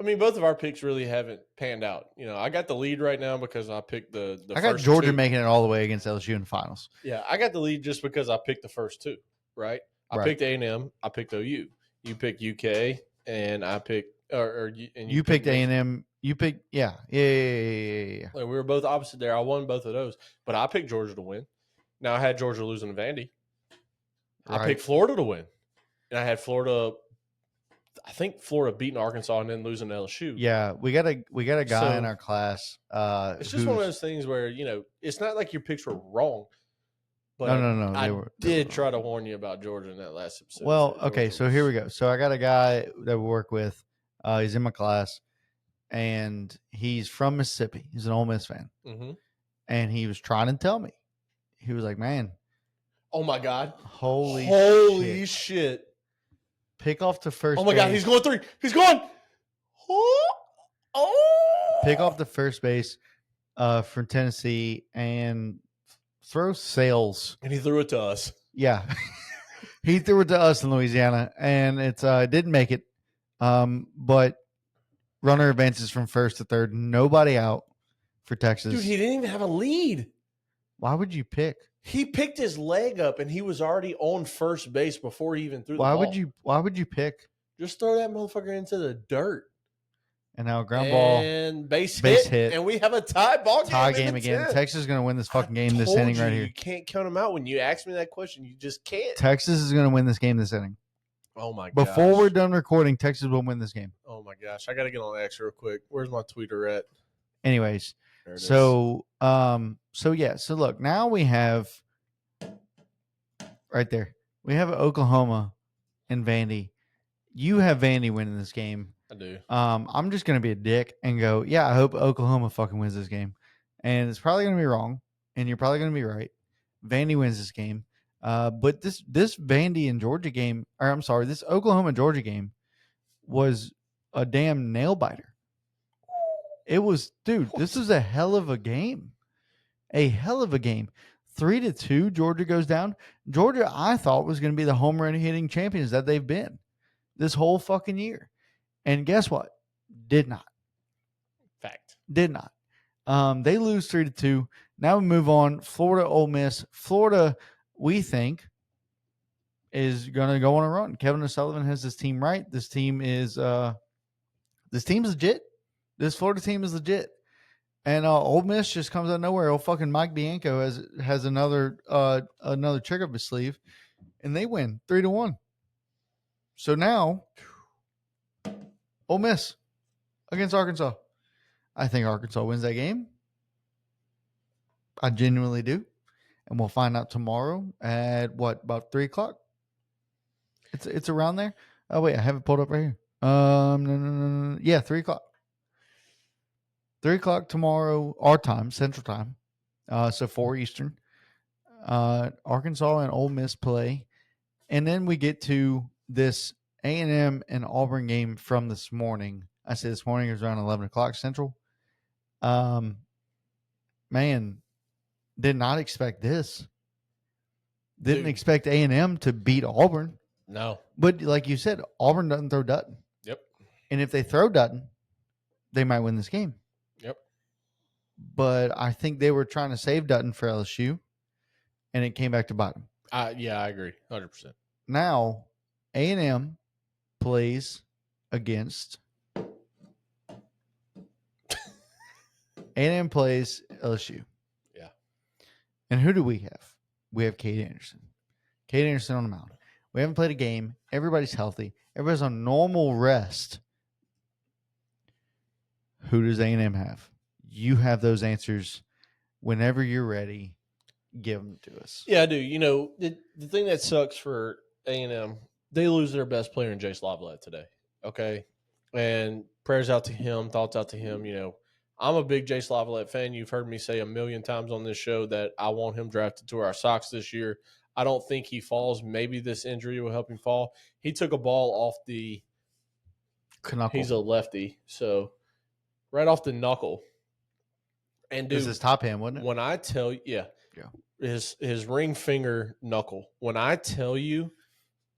I mean, both of our picks really haven't panned out. I got the lead right now because I picked the
I got
first
Georgia
2.
making it all the way against LSU in the finals.
Yeah, I got the lead just because I picked the first 2, right? I picked A&M, I picked OU. You picked UK, and I picked
you picked A&M. You picked yeah.
Like, we were both opposite there. I won both of those, but I picked Georgia to win. Now I had Georgia losing to Vandy.
Right.
I picked Florida to win, and I had Florida. I think Florida beating Arkansas and then losing to LSU.
Yeah, we got a guy in our class.
It's just one of those things where it's not like your picks were wrong. But
no.
I did try to warn you about Georgia in that last episode.
Well, okay, so here we go. So I got a guy that we work with. He's in my class, and he's from Mississippi. He's an Ole Miss fan.
Mm-hmm.
And he was trying to tell me. He was like, man.
Oh, my God.
Holy
shit.
Pick off the first
Oh, my God. He's going 3. He's going. Oh.
Pick off the first base from Tennessee and throw Sales.
And he threw it to us.
Yeah. He threw it to us in Louisiana, and it didn't make it. But runner advances from first to third. Nobody out for Texas.
Dude, he didn't even have a lead.
Why would you pick?
He picked his leg up, and he was already on first base before he even threw the ball.
Why would you pick?
Just throw that motherfucker into the dirt.
And now ground ball.
And base hit. And we have a tie game
again. Texas is going to win this fucking game this inning right here.
You can't count them out. When you ask me that question, you just can't.
Texas is going to win this game this inning.
Oh my
Before we're
gosh.
done recording, Texas will win this game.
Oh my gosh. I got to get on X real quick. Where's my tweeter at?
Anyways,
There it is.
so look, now we have right there. We have Oklahoma and Vandy. You have Vandy winning this game.
I do.
I'm just gonna be a dick and go, yeah, I hope Oklahoma fucking wins this game. And it's probably gonna be wrong, and you're probably gonna be right. Vandy wins this game. But this Vandy and Georgia game, or I'm sorry, this Oklahoma Georgia game was a damn nail biter. It was, dude, this is a hell of a game. A hell of a game. 3-2, Georgia goes down. Georgia, I thought, was going to be the home run hitting champions that they've been this whole fucking year. And guess what? Did not.
Fact.
Did not. They lose 3-2. Now we move on. Florida, Ole Miss. Florida, we think, is going to go on a run. Kevin O'Sullivan has his team right. This team's legit. This Florida team is legit. And Ole Miss just comes out of nowhere. Oh, fucking Mike Bianco has another trick up his sleeve, and they win 3-1. So now, Ole Miss against Arkansas. I think Arkansas wins that game. I genuinely do, and we'll find out tomorrow at about 3:00. It's around there. Oh wait, I have it pulled up right here. No. Yeah, 3:00. 3:00 tomorrow, our time, Central Time. So 4 Eastern. Arkansas and Ole Miss play, and then we get to this A&M and Auburn game from this morning. I say this morning is around 11 o'clock Central. Man, did not expect this. Didn't expect A&M to beat Auburn.
No.
But like you said, Auburn doesn't throw Dutton.
Yep.
And if they throw Dutton, they might win this game.
Yep.
But I think they were trying to save Dutton for LSU, and it came back to bite them.
Yeah, I agree. 100%.
Now, A&M plays against A&M plays LSU.
Yeah.
And who do we have? We have Cade Anderson. Cade Anderson on the mound. We haven't played a game. Everybody's healthy. Everybody's on normal rest. Who does A&M have? You have those answers whenever you're ready. Give them to us.
Yeah, I do. You know, the thing that sucks for A&M, they lose their best player in Jace Lavalette today. Okay. And prayers out to him, thoughts out to him. You know, I'm a big Jace Lavalette fan. You've heard me say a million times on this show that I want him drafted to our Sox this year. I don't think he falls. Maybe this injury will help him fall. He took a ball off the
Knuckle.
He's a lefty, so right off the knuckle. And dude,
this is top hand, wasn't it?
When I tell you, yeah. His ring finger knuckle. When I tell you,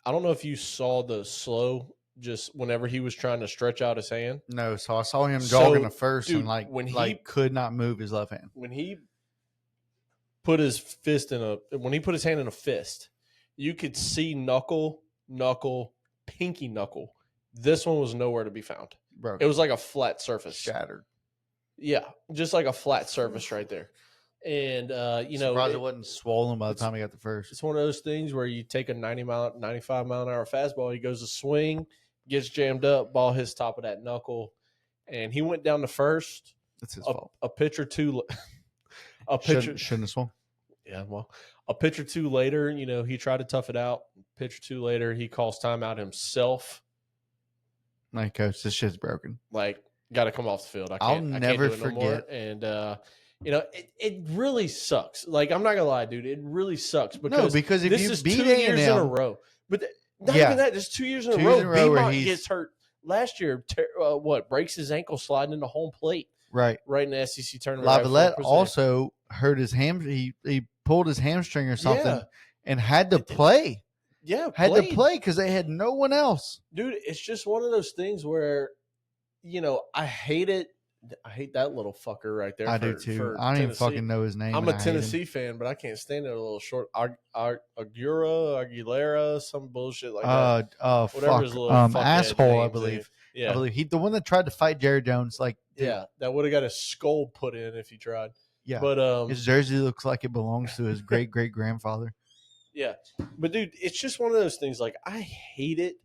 I don't know if you saw the slow just whenever he was trying to stretch out his hand.
No, so I saw him jogging the first,
dude,
and
when he
could not move his left hand.
When he put his hand in a fist, you could see knuckle, pinky knuckle. This one was nowhere to be found.
Bro,
it was like a flat surface.
Shattered.
Yeah, just like a flat surface right there. And you know,
surprised it wasn't swollen by the time he got the first.
It's one of those things where you take a 95 mile an hour fastball, he goes to swing, gets jammed up, ball hits top of that knuckle, and he went down to first.
That's his fault.
A pitch or two,
shouldn't have swung.
Yeah, well, a pitch or two later, you know, he tried to tough it out. Pitch or two later, he calls timeout himself.
Like, coach, this shit's broken.
Like, got to come off the field.
I'll never forget.
And you know, it really sucks. Like, I'm not gonna lie, dude. It really sucks because
if
this
you
is
beat
2 years in a
A&M,
row. But not even that. Just 2 years in a row. B-Mont gets hurt last year. Breaks his ankle sliding into home plate.
Right
in the SEC tournament.
Lavalette also hurt his he pulled his hamstring or something and had to play.
Yeah,
had to play because they had no one else.
Dude, it's just one of those things where, you know, I hate it. I hate that little fucker right there.
I do too. I don't even fucking know his name.
I'm a Tennessee fan, but I can't stand it. A little short Aguilera, some bullshit like that.
Whatever his little asshole, I believe. Yeah, I believe he the one that tried to fight Jerry Jones. Like,
dude. Yeah, that would have got his skull put in if he tried.
Yeah,
but
his jersey looks like it belongs to his great grandfather.
Yeah, but dude, it's just one of those things. Like, I hate it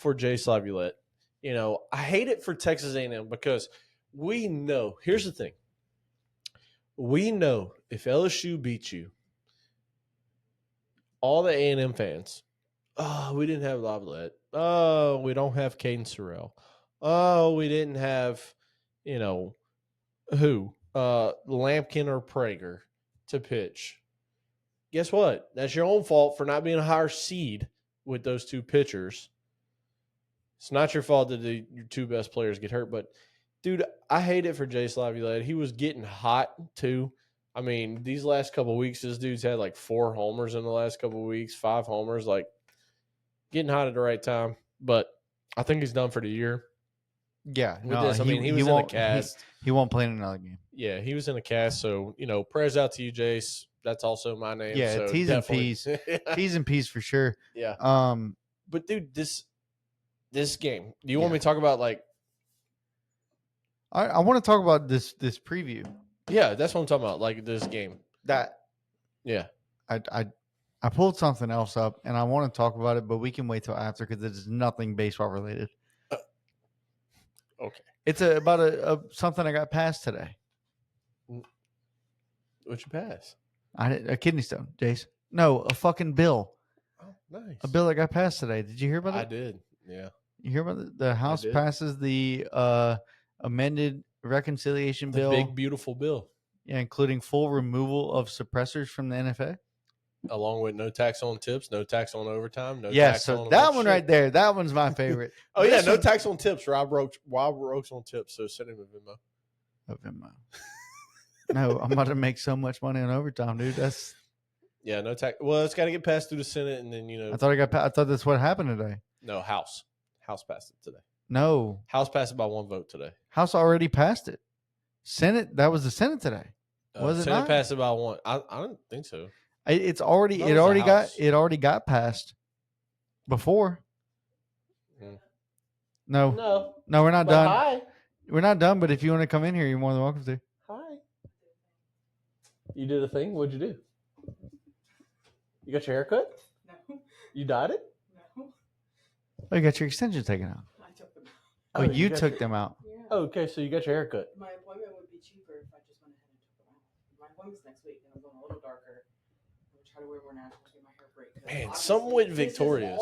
for Jace Laviolette. You know, I hate it for Texas A&M because we know. Here's the thing. We know if LSU beats you, all the A&M fans, oh, we didn't have Laviolette. Oh, we don't have Caden Sorrell. Oh, we didn't have, you know, who? Lampkin or Prager to pitch. Guess what? That's your own fault for not being a higher seed with those two pitchers. It's not your fault that your two best players get hurt, but dude, I hate it for Jace Laviolette. He was getting hot too. I mean, these last couple of weeks, this dude's had like 4 homers in the last couple of weeks, 5 homers, like getting hot at the right time. But I think he's done for the year.
Yeah,
With this, I mean, he was in a cast.
He won't play in another game.
Yeah, he was in a cast. So, you know, prayers out to you, Jace. That's also my name.
Yeah,
so
T's and P's. T's and P's for sure.
Yeah.
Um,
But dude, this game. Do you want me to talk about like?
I want to talk about this preview.
Yeah, that's what I'm talking about. Like this game.
That
Yeah.
I pulled something else up and I want to talk about it, but we can wait till after because it's nothing baseball related.
Okay.
It's about a something I got passed today.
What'd you pass?
A kidney stone, Jace. No, a fucking bill.
Oh, nice.
A bill that got passed today. Did you hear about it?
I did. Yeah.
You hear about it? The House passes the amended reconciliation bill.
Big beautiful bill.
Yeah, including full removal of suppressors from the NFA.
Along with no tax on tips, no tax on overtime, no tax
so
on
that one right there, that one's my favorite.
Oh yeah, no tax on tips. Rob Roach on tips, so send him a
Venmo. No, I'm about to make so much money on overtime, dude. That's
no tax. Well, it's got to get passed through the Senate, and then
I thought that's what happened today.
No, House passed it today.
No,
House passed it by 1 vote today.
House already passed it. Senate, that was the Senate today. Was it
Senate
not?
passed it by 1. I don't think so.
It already got passed before. No, we're not done.
Hi.
We're not done. But if you want to come in here, you're more than welcome to.
Hi. You did a thing. What'd you do? You got your hair cut?
No.
You dyed it?
No.
Oh, you got your extensions taken out.
I took them out.
Oh, you took them out.
Yeah.
Oh, okay, so you got your hair cut.
My appointment would be cheaper if I just went ahead and took them out. My appointment's next week, and I'm going a little darker. I'm going to try to wear more natural, get my hair break.
Man, something with Victoria's.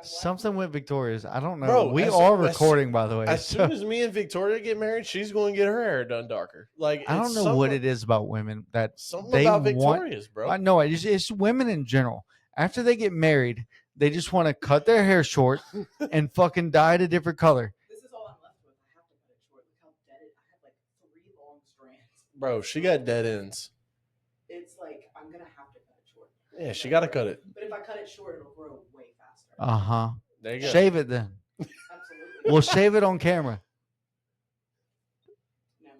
Something with Victoria's. I don't know.
Bro,
we are recording, by the way.
As soon as me and Victoria get married, she's going to get her hair done darker. Like
I don't know what it is about women that
something
they
about Victoria's, bro.
I know it's women in general. After they get married, they just want to cut their hair short and fucking dye it a different color.
This is all I'm left with. I have to cut it short. Look how dead it. I have like 3 long strands.
Bro, she got dead ends.
It's like I'm gonna have to cut it short.
Yeah, she got to cut it.
But if I cut it short, it'll grow way faster.
There you go.
Shave it then.
Absolutely.
We'll shave it on camera.
No.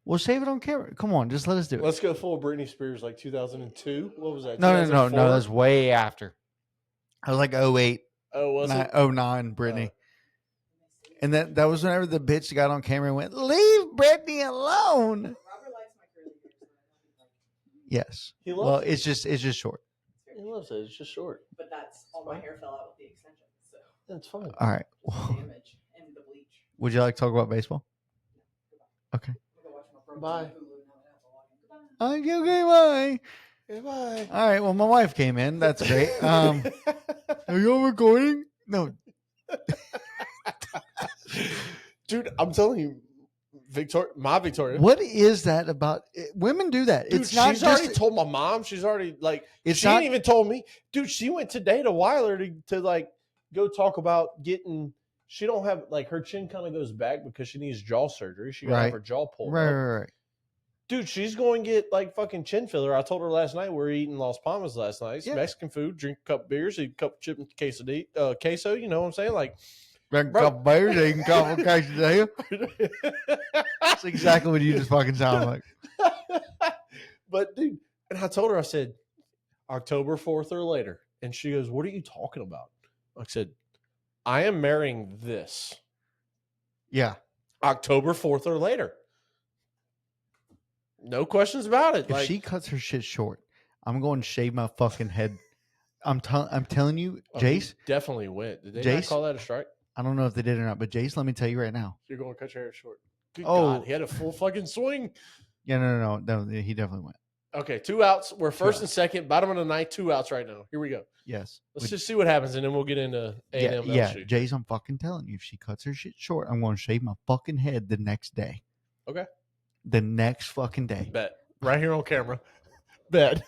We'll shave it on camera. Come on, just let us do it.
Let's go full Britney Spears, like 2002. What was that?
No.
2004?
That's way after. I was like 08,
Oh, was it?
09, Britney. And that was whenever the bitch got on camera and went, "Leave Britney alone."
Robert likes my curly hair, so I don't like.
Yes.
He
Well,
loves
it's just short.
He loves it. It's just short.
But that's all my hair fell out with the extension, so
That's fine.
All right.
damage and the bleach.
Would you like to talk about baseball? Okay.
I'm gonna go watch my program
Bye.
on Hulu now that I have a login. Goodbye.
Okay, bye.
Goodbye.
All right. Well, my wife came in. That's great. Are you all recording? No.
Dude, I'm telling you, Victoria.
What is that about? Women do that.
Dude,
it's not
she's
just.
already told my mom. She's already like.
It's
she
not-
ain't even told me, dude. She went today to Weiler to like go talk about getting. She don't have like her chin kind of goes back because she needs jaw surgery. She got to have
Right.
her jaw pulled.
Right,
up.
right.
Dude, she's going to get like fucking chin filler. I told her last night we were eating Las Palmas last night. It's
Yeah.
Mexican food, drink a couple beers, eat a couple chips, queso. You know what I'm saying? Like,
Drink a
Bro.
couple beers, eating a couple quesadillas. That's exactly what you just fucking sound like.
But dude, and I told her, I said, October 4th or later. And she goes, "What are you talking about?" I said, "I am marrying this
Yeah.
October 4th or later. No questions about it."
If
Like,
she cuts her shit short, I'm going to shave my fucking head. I'm telling you,
oh, he
Jace.
definitely went. Did they not
Jace?
call that a strike?
I don't know if they did or not, but Jace, let me tell you right now.
You're going to cut your hair short. Good
Oh.
God, he had a full fucking swing.
Yeah, no, he definitely went.
Okay, 2 outs. We're first and
outs.
second, bottom of the ninth, 2 outs right now. Here we go.
Yes.
Let's just see what happens, and then we'll get into A&M
Yeah,
LSU.
Jace, I'm fucking telling you, if she cuts her shit short, I'm going to shave my fucking head the next day.
Okay.
The next fucking day.
Bet. Right here on camera. Bet.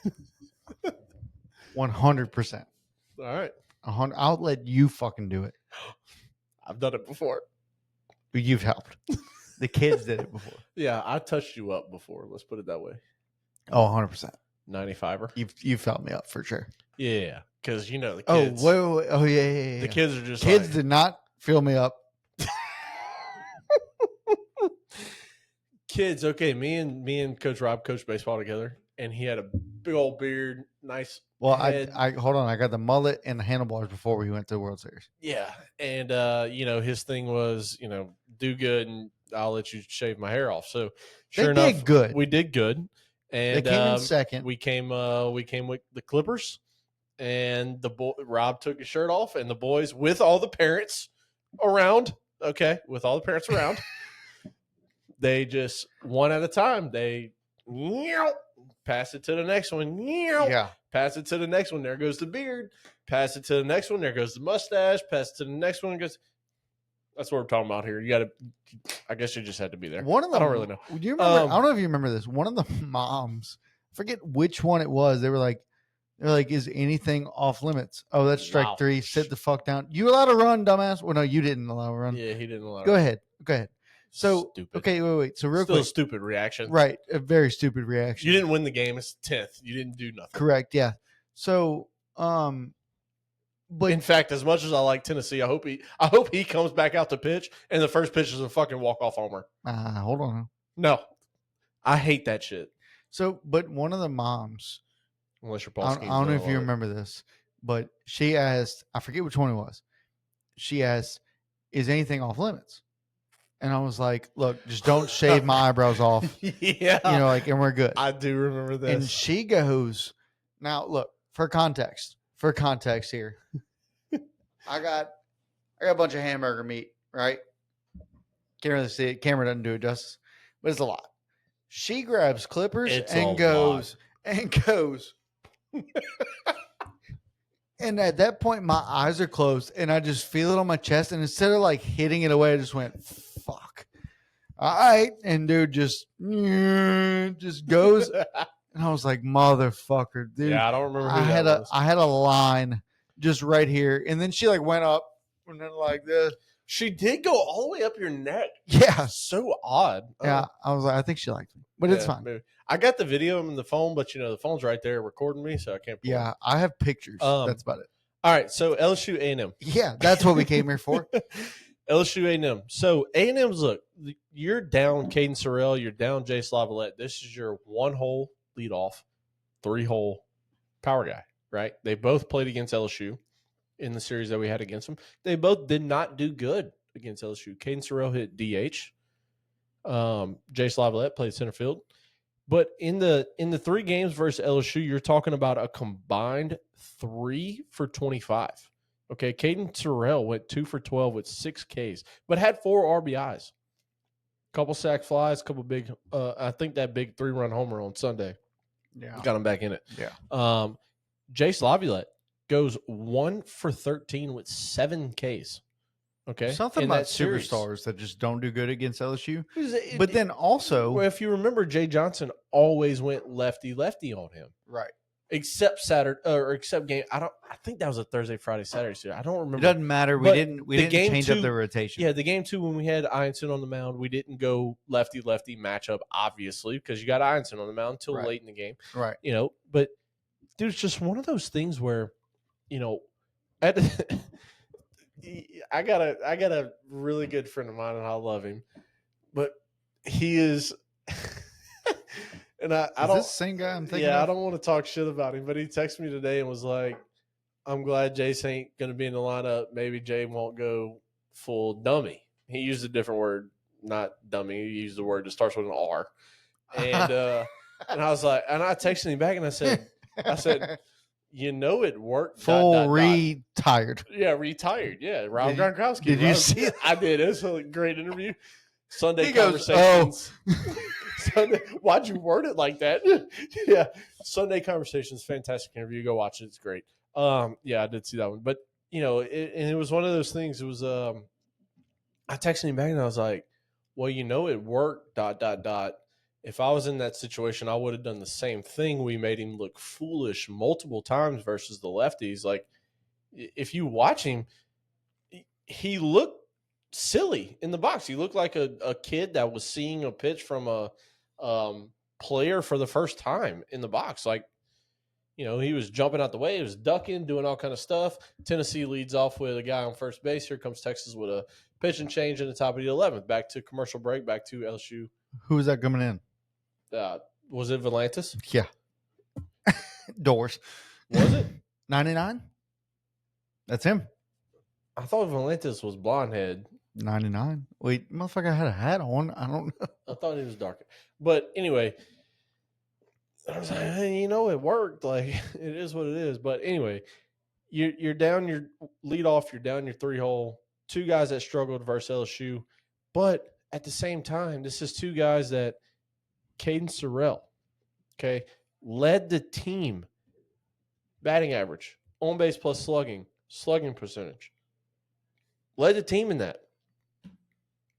100%.
All right.
100. I'll let you fucking do it.
I've done it before.
You've helped. The kids did it before.
Yeah, I touched you up before. Let's put it that way.
Oh, 100%.
95er.
You've felt me up for sure.
Yeah, because the kids.
Oh, wait. Oh, yeah.
The kids are just
kids
like,
did not fill me up.
kids. Okay, me and Coach Rob coached baseball together, and he had a big old beard, nice.
Well,
head.
I hold on. I got the mullet and the handlebars before we went to the World Series.
Yeah, and his thing was, do good, and I'll let you shave my hair off. So sure
They
enough,
did good.
we did good, and
They came in second.
We came with the Clippers, and Rob took his shirt off, and the boys with all the parents around. Okay, with all the parents around, they just one at a time. They pass it to the next one.
Yeah.
Pass it to the next one. There goes the beard. Pass it to the next one. There goes the mustache. Pass it to the next one. Goes. That's what we're talking about here. You got to. I guess you just had to be there.
One of them.
I don't really know.
Do you remember? I don't know if you remember this. One of the moms, I forget which one it was. They're like, is anything off limits? Oh, that's strike
Wow.
3. Sit the fuck down. You allowed to run, dumbass? Well, no, you didn't allow a run.
Yeah, he didn't allow.
Go ahead. So,
stupid.
okay, wait. So real
Still
quick,
a stupid reaction.
right? A very stupid reaction.
You didn't win the game. It's 10th. You didn't do nothing.
Correct. Yeah. So, but
in fact, as much as I like Tennessee, I hope he comes back out to pitch, and the first pitch is a fucking walk-off homer.
Hold on.
No, I hate that shit.
So, but one of the moms,
Unless you're Paul
I don't know if you remember this, but she asked, I forget which one it was. She asked, "Is anything off limits?" And I was like, "Look, just don't shave my eyebrows off."
Yeah,
and we're good.
I do remember this.
And she goes, "Now, look, for context here, I got a bunch of hamburger meat, right? Can't really see it. Camera doesn't do it justice, but it's a lot." She grabs clippers and goes. And at that point, my eyes are closed, and I just feel it on my chest. And instead of like hitting it away, I just went, "Fuck." All right, and dude just goes, and I was like, "Motherfucker, dude!"
Yeah, I don't remember. Who
I had a line just right here, and then she like went up, and then like this.
She did go all the way up your neck.
Yeah,
so odd.
Yeah, I was like, I think she liked me, but it's fine.
Maybe. I got the video on the phone, but the phone's right there recording me, so I can't.
Yeah, it. I have pictures. That's about it.
All right, so LSU A&M.
Yeah, that's what we came here for.
LSU A&M. So A&M's look, you're down Caden Sorrell, you're down Jace Lavalette. This is your 1-hole leadoff, 3-hole power guy, right? They both played against LSU in the series that we had against them. They both did not do good against LSU. Caden Sorrell hit DH. Jace Lavalette played center field. But in the 3 games versus LSU, you're talking about a combined 3 for 25. Okay, Caden Sorrell went 2 for 12 with 6 Ks, but had 4 RBIs. Couple sack flies, couple big. I think that big 3-run homer on Sunday.
Yeah,
got him back in it.
Yeah.
Jace Lavalette goes 1 for 13 with 7 Ks. Okay,
something about superstars that just don't do good against LSU. But then also,
if you remember, Jay Johnson always went lefty on him,
right?
Except Saturday or except game. I think that was a Thursday, Friday, Saturday series. I don't remember.
It doesn't matter. We didn't change up the rotation.
Yeah, the game 2 when we had Ianson on the mound, we didn't go lefty matchup, obviously, because you got Ianson on the mound until late in the game,
right?
But dude, it's just one of those things where, at I got a really good friend of mine, and I love him, but he is, and I don't.
This the same guy I'm thinking.
Yeah,
of?
I don't want to talk shit about him, but he texted me today and was like, "I'm glad Jace ain't going to be in the lineup. Maybe Jay won't go full dummy." He used a different word, not dummy. He used the word that starts with an R, and and I was like, and I texted him back and I said. you know it worked.
Full retired.
Yeah, retired. Yeah, Rob Gronkowski.
Did you see it?
I did. It was a great interview. Sunday
He goes,
conversations. Sunday, why'd you word it like that? Yeah, Sunday conversations. Fantastic interview. Go watch it. It's great. Yeah, I did see that one. But and it was one of those things. It was I texted him back and I was like, well, it worked. ... If I was in that situation, I would have done the same thing. We made him look foolish multiple times versus the lefties. Like, if you watch him, he looked silly in the box. He looked like a kid that was seeing a pitch from a player for the first time in the box. Like, he was jumping out the way. He was ducking, doing all kind of stuff. Tennessee leads off with a guy on first base. Here comes Texas with a pitch and change in the top of the 11th. Back to commercial break, back to LSU.
Who was that coming in?
Was it Volantis?
Yeah. Doors.
Was it?
99? That's him.
I thought Volantis was blonde head.
99. Wait, motherfucker had a hat on. I don't know.
I thought he was darker. But anyway, I was like, hey, it worked. Like, it is what it is. But anyway, you're down your lead off. You're down your 3-hole. Two guys that struggled versus LSU. But at the same time, this is two guys that Caden Sorrell, okay, led the team batting average, on base plus slugging percentage. Led the team in that.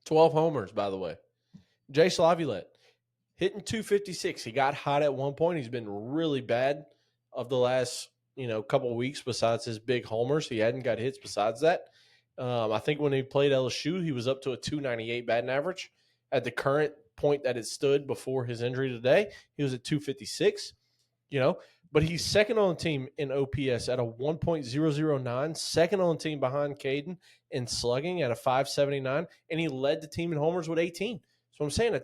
12 homers, by the way. Jace Laviolette hitting 256. He got hot at one point. He's been really bad of the last couple of weeks. Besides his big homers, he hadn't got hits. Besides that, I think when he played LSU, he was up to a 298 batting average. At the current point that it stood before his injury today, he was at 256. But he's second on the team in OPS at a 1.009, second on the team behind Caden in slugging at a 579, and he led the team in homers with 18. So I'm saying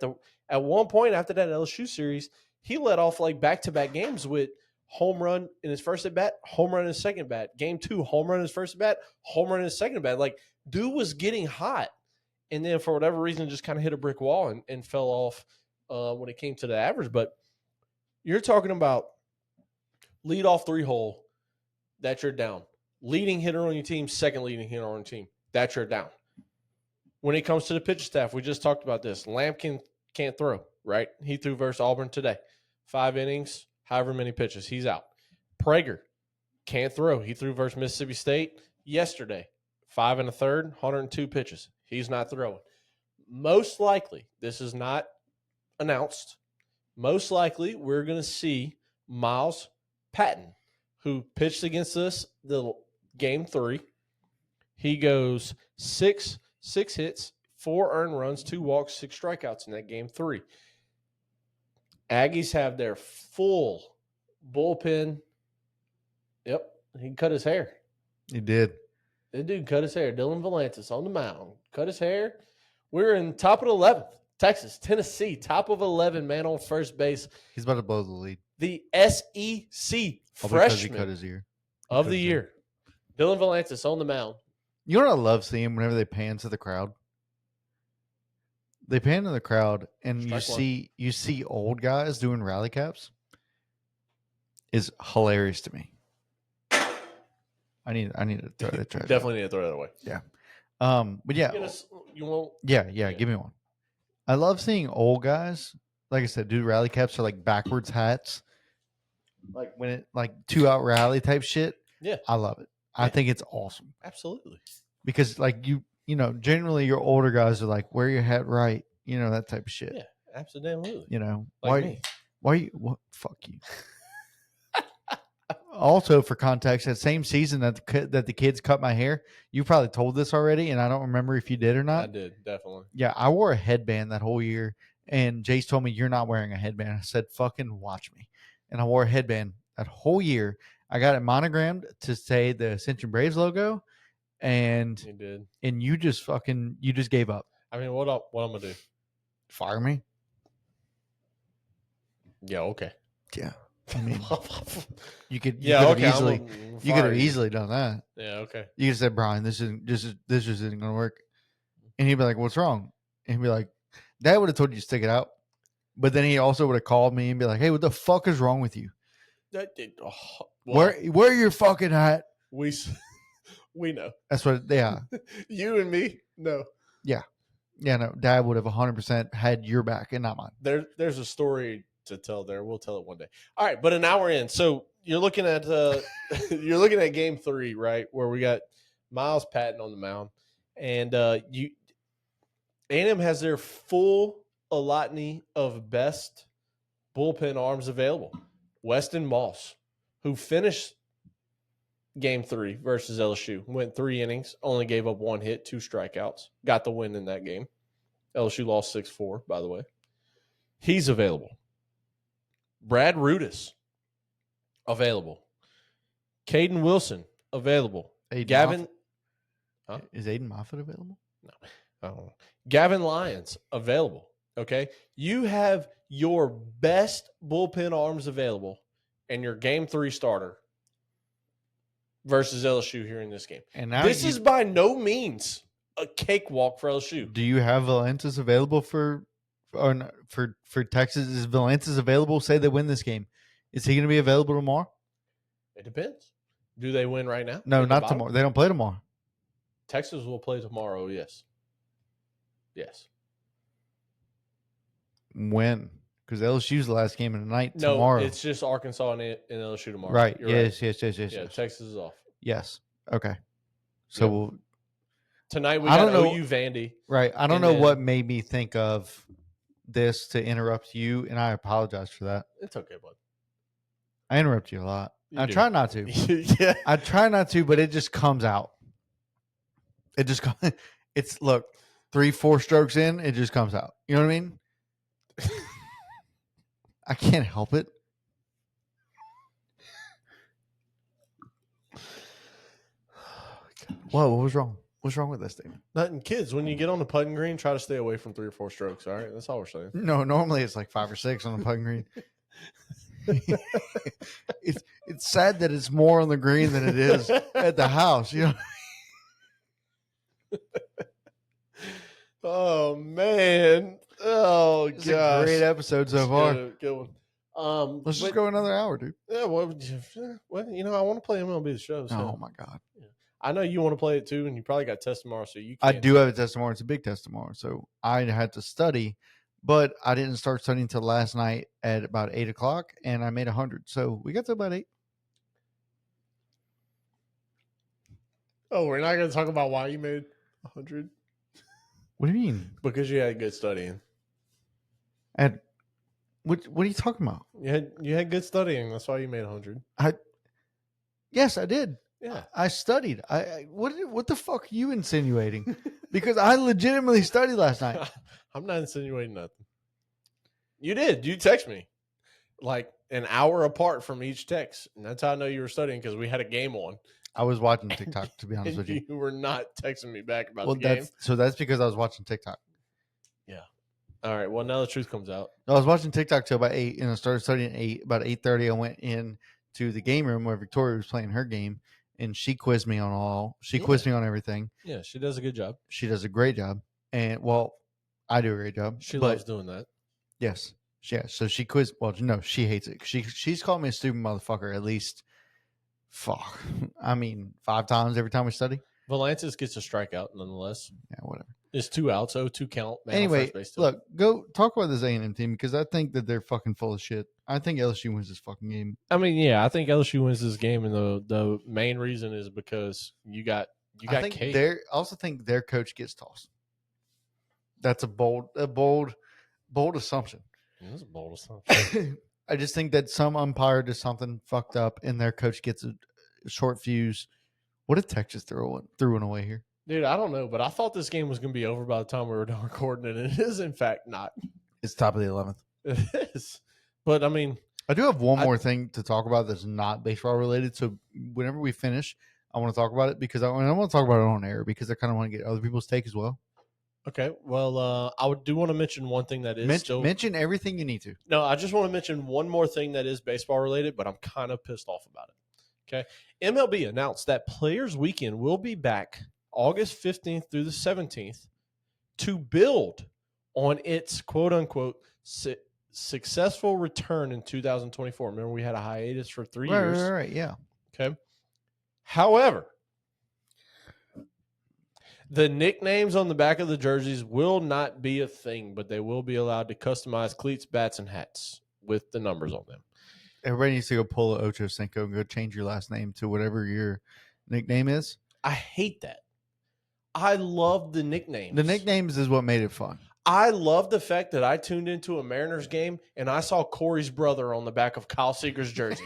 at one point after that LSU series, he led off like back-to-back games with home run in his first at bat, home run in his second bat. Game 2, home run in his first at bat, home run in his second at bat. Like, dude was getting hot, and then for whatever reason just kind of hit a brick wall and fell off when it came to the average. But you're talking about lead off 3-hole, that you're down. Leading hitter on your team, second leading hitter on your team, that you're down. When it comes to the pitcher staff, we just talked about this. Lampkin can't throw, right? He threw versus Auburn today. 5 innings, however many pitches. He's out. Prager can't throw. He threw versus Mississippi State yesterday. 5 1/3, 102 pitches. He's not throwing. Most likely, this is not announced. Most likely, we're going to see Miles Patton, who pitched against us the game 3. He goes 6 hits, 4 earned runs, 2 walks, 6 strikeouts in that game 3. Aggies have their full bullpen. Yep, he cut his hair.
He did.
That dude cut his hair. Dylan Volantis on the mound. Cut his hair. We're in top of the 11th. Texas, Tennessee, top of 11, man on first base.
He's about to blow the lead.
The SEC freshman
he cut his ear.
of the year. Dylan Volantis on the mound.
You know what I love seeing whenever they pan to the crowd? They pan to the crowd and you see old guys doing rally caps. Is hilarious to me. I need to throw that trash.
Definitely need to throw that away.
Yeah. But yeah.
You won't?
Yeah, give me one. I love seeing old guys, like I said, do rally caps or like backwards hats. Like when it like 2-out rally type shit.
Yeah.
I love it. Yeah. I think it's awesome.
Absolutely.
Because like generally your older guys are like, wear your hat right, that type of shit.
Yeah, absolutely.
Like
me.
Fuck you. Also, for context, that same season that the kids cut my hair, you probably told this already, and I don't remember if you did or not.
I did, definitely.
Yeah, I wore a headband that whole year, and Jace told me, you're not wearing a headband. I said, fucking watch me. And I wore a headband that whole year. I got it monogrammed to say the Ascension Braves logo, and
you did.
And you just gave up.
I mean, what I'm going to do?
Fire me?
Yeah, okay.
Yeah. I mean, you could
have
easily done that.
Yeah, okay.
You could have said, Brian, this just isn't going to work. And he'd be like, what's wrong? And he'd be like, Dad would have told you to stick it out. But then he also would have called me and be like, hey, what the fuck is wrong with you?
Well,
Where your fucking hat?
we know.
That's what. Yeah,
You and me, no.
yeah. No, Dad would have 100% had your back and not mine.
There's a story to tell there. We'll tell it one day. All right, but an hour in. So you're looking at game 3, right? Where we got Miles Patton on the mound. And A&M has their full allotment of best bullpen arms available. Weston Moss, who finished game 3 versus LSU, went 3 innings, only gave up 1 hit, 2 strikeouts, got the win in that game. LSU lost 6-4, by the way. He's available. Brad Rudis, available. Caden Wilson, available. Gavin.
Huh? Is Aiden Moffitt available?
No. I don't know. Gavin Lyons, available. Okay. You have your best bullpen arms available and your game 3 starter versus LSU here in this game.
And now
this is by no means a cakewalk for LSU.
Do you have Valentis available for Texas? Is Valentis available? Say they win this game. Is he going to be available tomorrow?
It depends. Do they win right now?
No, not tomorrow. They don't play tomorrow.
Texas will play tomorrow, yes. Yes.
When? Because LSU's the last game of the night tomorrow.
No, it's just Arkansas and LSU tomorrow.
Right.
You're
Yes.
right.
Yeah,
Texas is off.
Yes. Okay. So
Yep. Tonight we got OU Vandy.
Right. I don't know what made me think of this to interrupt you, and I apologize for that.
It's okay, bud.
I interrupt you a lot. I try not to.
Yeah.
I try not to, but it just comes out. It just it's look, 3-4 strokes in, it just comes out. You know what I mean? I can't help it. Whoa, what was wrong? What's wrong with that statement?
Nothing. Kids, when you get on the putting green, try to stay away from 3 or 4 strokes. All right, that's all we're saying.
No, normally it's like 5 or 6 on the putting green. It's sad that it's more on the green than it is at the house. You know.
Oh man! Oh
It's
gosh!
a great episode so far.
Good one.
Let's just go another hour, dude.
Yeah, well, I want to play MLB the show. So.
Oh my god!
I know you want to play it too, and you probably got test tomorrow, so you.
I do have a test tomorrow. It's a big test tomorrow, so I had to study, but I didn't start studying until last night at about 8:00, and I made 100. So we got to about 8.
Oh, we're not going to talk about why you made 100.
What do you mean?
Because you had good studying.
And what are you talking about?
You had good studying. That's why you made 100.
Yes, I did.
Yeah,
I studied. What the fuck are you insinuating? Because I legitimately studied last night.
I'm not insinuating nothing. You did. You text me like an hour apart from each text, and that's how I know you were studying because we had a game on.
I was watching TikTok, to be honest with you.
You were not texting me back about the game.
That's because I was watching TikTok.
Yeah. All right. Well, now the truth comes out.
I was watching TikTok till about 8, and I started studying at 8. About 8:30, I went in to the game room where Victoria was playing her game, and she quizzed me on all. She quizzed me on everything.
Yeah, she does a good job.
She does a great job, and I do a great job.
She loves doing that.
Yes, yeah. So she quizzed. Well, no, she hates it. She's called me a stupid motherfucker at least. Fuck. I mean, 5 times every time we study.
Valantis gets a strikeout nonetheless.
Yeah, whatever.
It's 2 outs, 2 count.
Anyway, look, go talk about this A&M team because I think that they're fucking full of shit. I think LSU wins this fucking game.
I mean, yeah, I think LSU wins this game, and the main reason is because you got Kate.
I also think their coach gets tossed. That's a bold assumption.
That's a bold assumption.
I just think that some umpire does something fucked up, and their coach gets a short fuse. What did Texas throw one away here?
Dude, I don't know, but I thought this game was going to be over by the time we were done recording, and it is, in fact, not.
It's top of the 11th.
It is. But, I mean.
I do have one more thing to talk about that's not baseball related. So, whenever we finish, I want to talk about it because I want to talk about it on air because I kind of want to get other people's take as well.
Okay. Well, I do want to mention one thing that is still.
Mention everything you need to.
No, I just want to mention one more thing that is baseball related, but I'm kind of pissed off about it. Okay. MLB announced that Players Weekend will be back August 15th through the 17th to build on its quote unquote successful return in 2024. Remember, we had a hiatus for 3 years.
Right. Yeah.
Okay. However, the nicknames on the back of the jerseys will not be a thing, but they will be allowed to customize cleats, bats, and hats with the numbers on them.
Everybody needs to go pull a Ocho Cinco and go change your last name to whatever your nickname is.
I hate that. I love the nicknames.
The nicknames is what made it fun.
I love the fact that I tuned into a Mariners game and I saw Corey's brother on the back of Kyle Seager's jersey.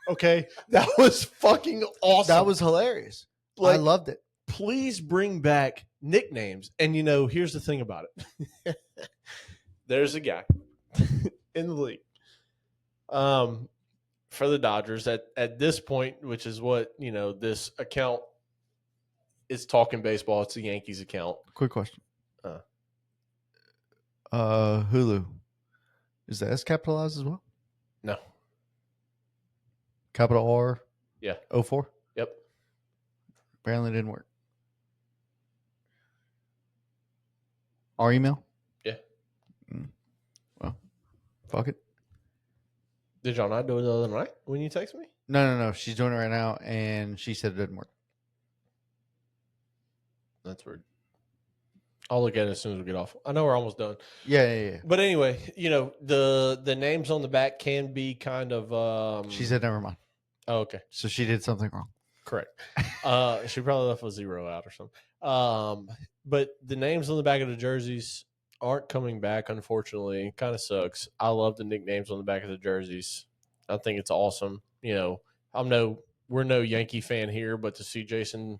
Okay. That was fucking awesome.
That was hilarious.
Like,
I loved it.
Please bring back nicknames. And, here's the thing about it. There's a guy in the league for the Dodgers at this point, which is what, this account is talking baseball. It's the Yankees account.
Quick question. Hulu. Is the S capitalized as well?
No.
Capital R?
Yeah.
04?
Yep.
Apparently didn't work. Our email?
Yeah.
Well, fuck it.
Did y'all not do it the other night when you text me?
No. She's doing it right now, and she said it didn't work.
That's weird. I'll look at it as soon as we get off. I know we're almost done.
Yeah.
But anyway, the names on the back can be kind of.
She said never mind.
Oh, okay.
So she did something wrong.
Correct. She probably left a 0 out or something. But the names on the back of the jerseys aren't coming back, unfortunately. It kind of sucks. I love the nicknames on the back of the jerseys. I think it's awesome. We're no Yankee fan here, but to see Jason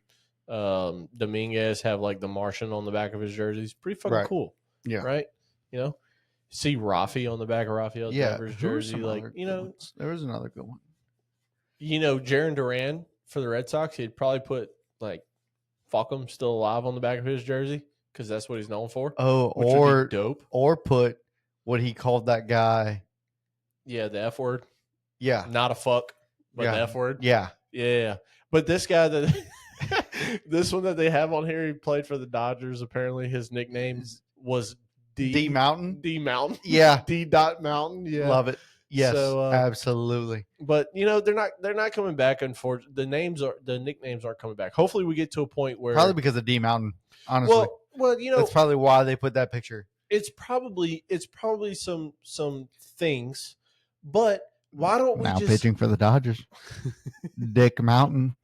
Dominguez have like the Martian on the back of his jersey is pretty fucking cool.
Yeah.
Right? See Rafi on the back of Rafael Devers' jersey. Like,
there was another good one.
Jaron Duran for the Red Sox, he'd probably put like fuck him still alive on the back of his jersey because that's what he's known for.
Oh,
which would be dope.
Or put what he called that guy.
Yeah, the F word.
Yeah.
Not a fuck, but the F word.
Yeah.
Yeah. But this guy this one that they have on here, he played for the Dodgers. Apparently his nickname was
D Mountain.
D Mountain.
Yeah.
D dot Mountain. Yeah.
Love it. Yes,
So,
absolutely. But
they're not coming back. Unfortunately, the nicknames aren't coming back. Hopefully, we get to a point where
probably because of D Mountain. Honestly,
well,
that's probably why they put that picture.
It's probably some things, but why don't we
now
just
pitching for the Dodgers? Dick Mountain.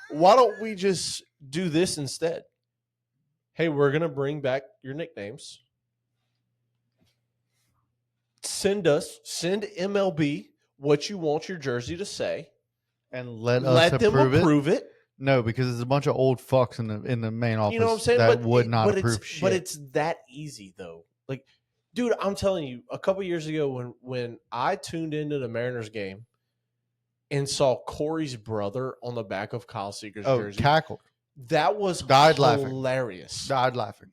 Why don't we just do this instead? Hey, we're gonna bring back your nicknames. Send MLB what you want your jersey to say,
and let us
them approve it.
No, because there's a bunch of old fucks in the main office.
You know what I'm saying?
That would not approve shit.
But it's that easy though. Like, dude, I'm telling you, a couple years ago when I tuned into the Mariners game and saw Corey's brother on the back of Kyle Seager's jersey,
cackled.
That was hilarious.
Died laughing.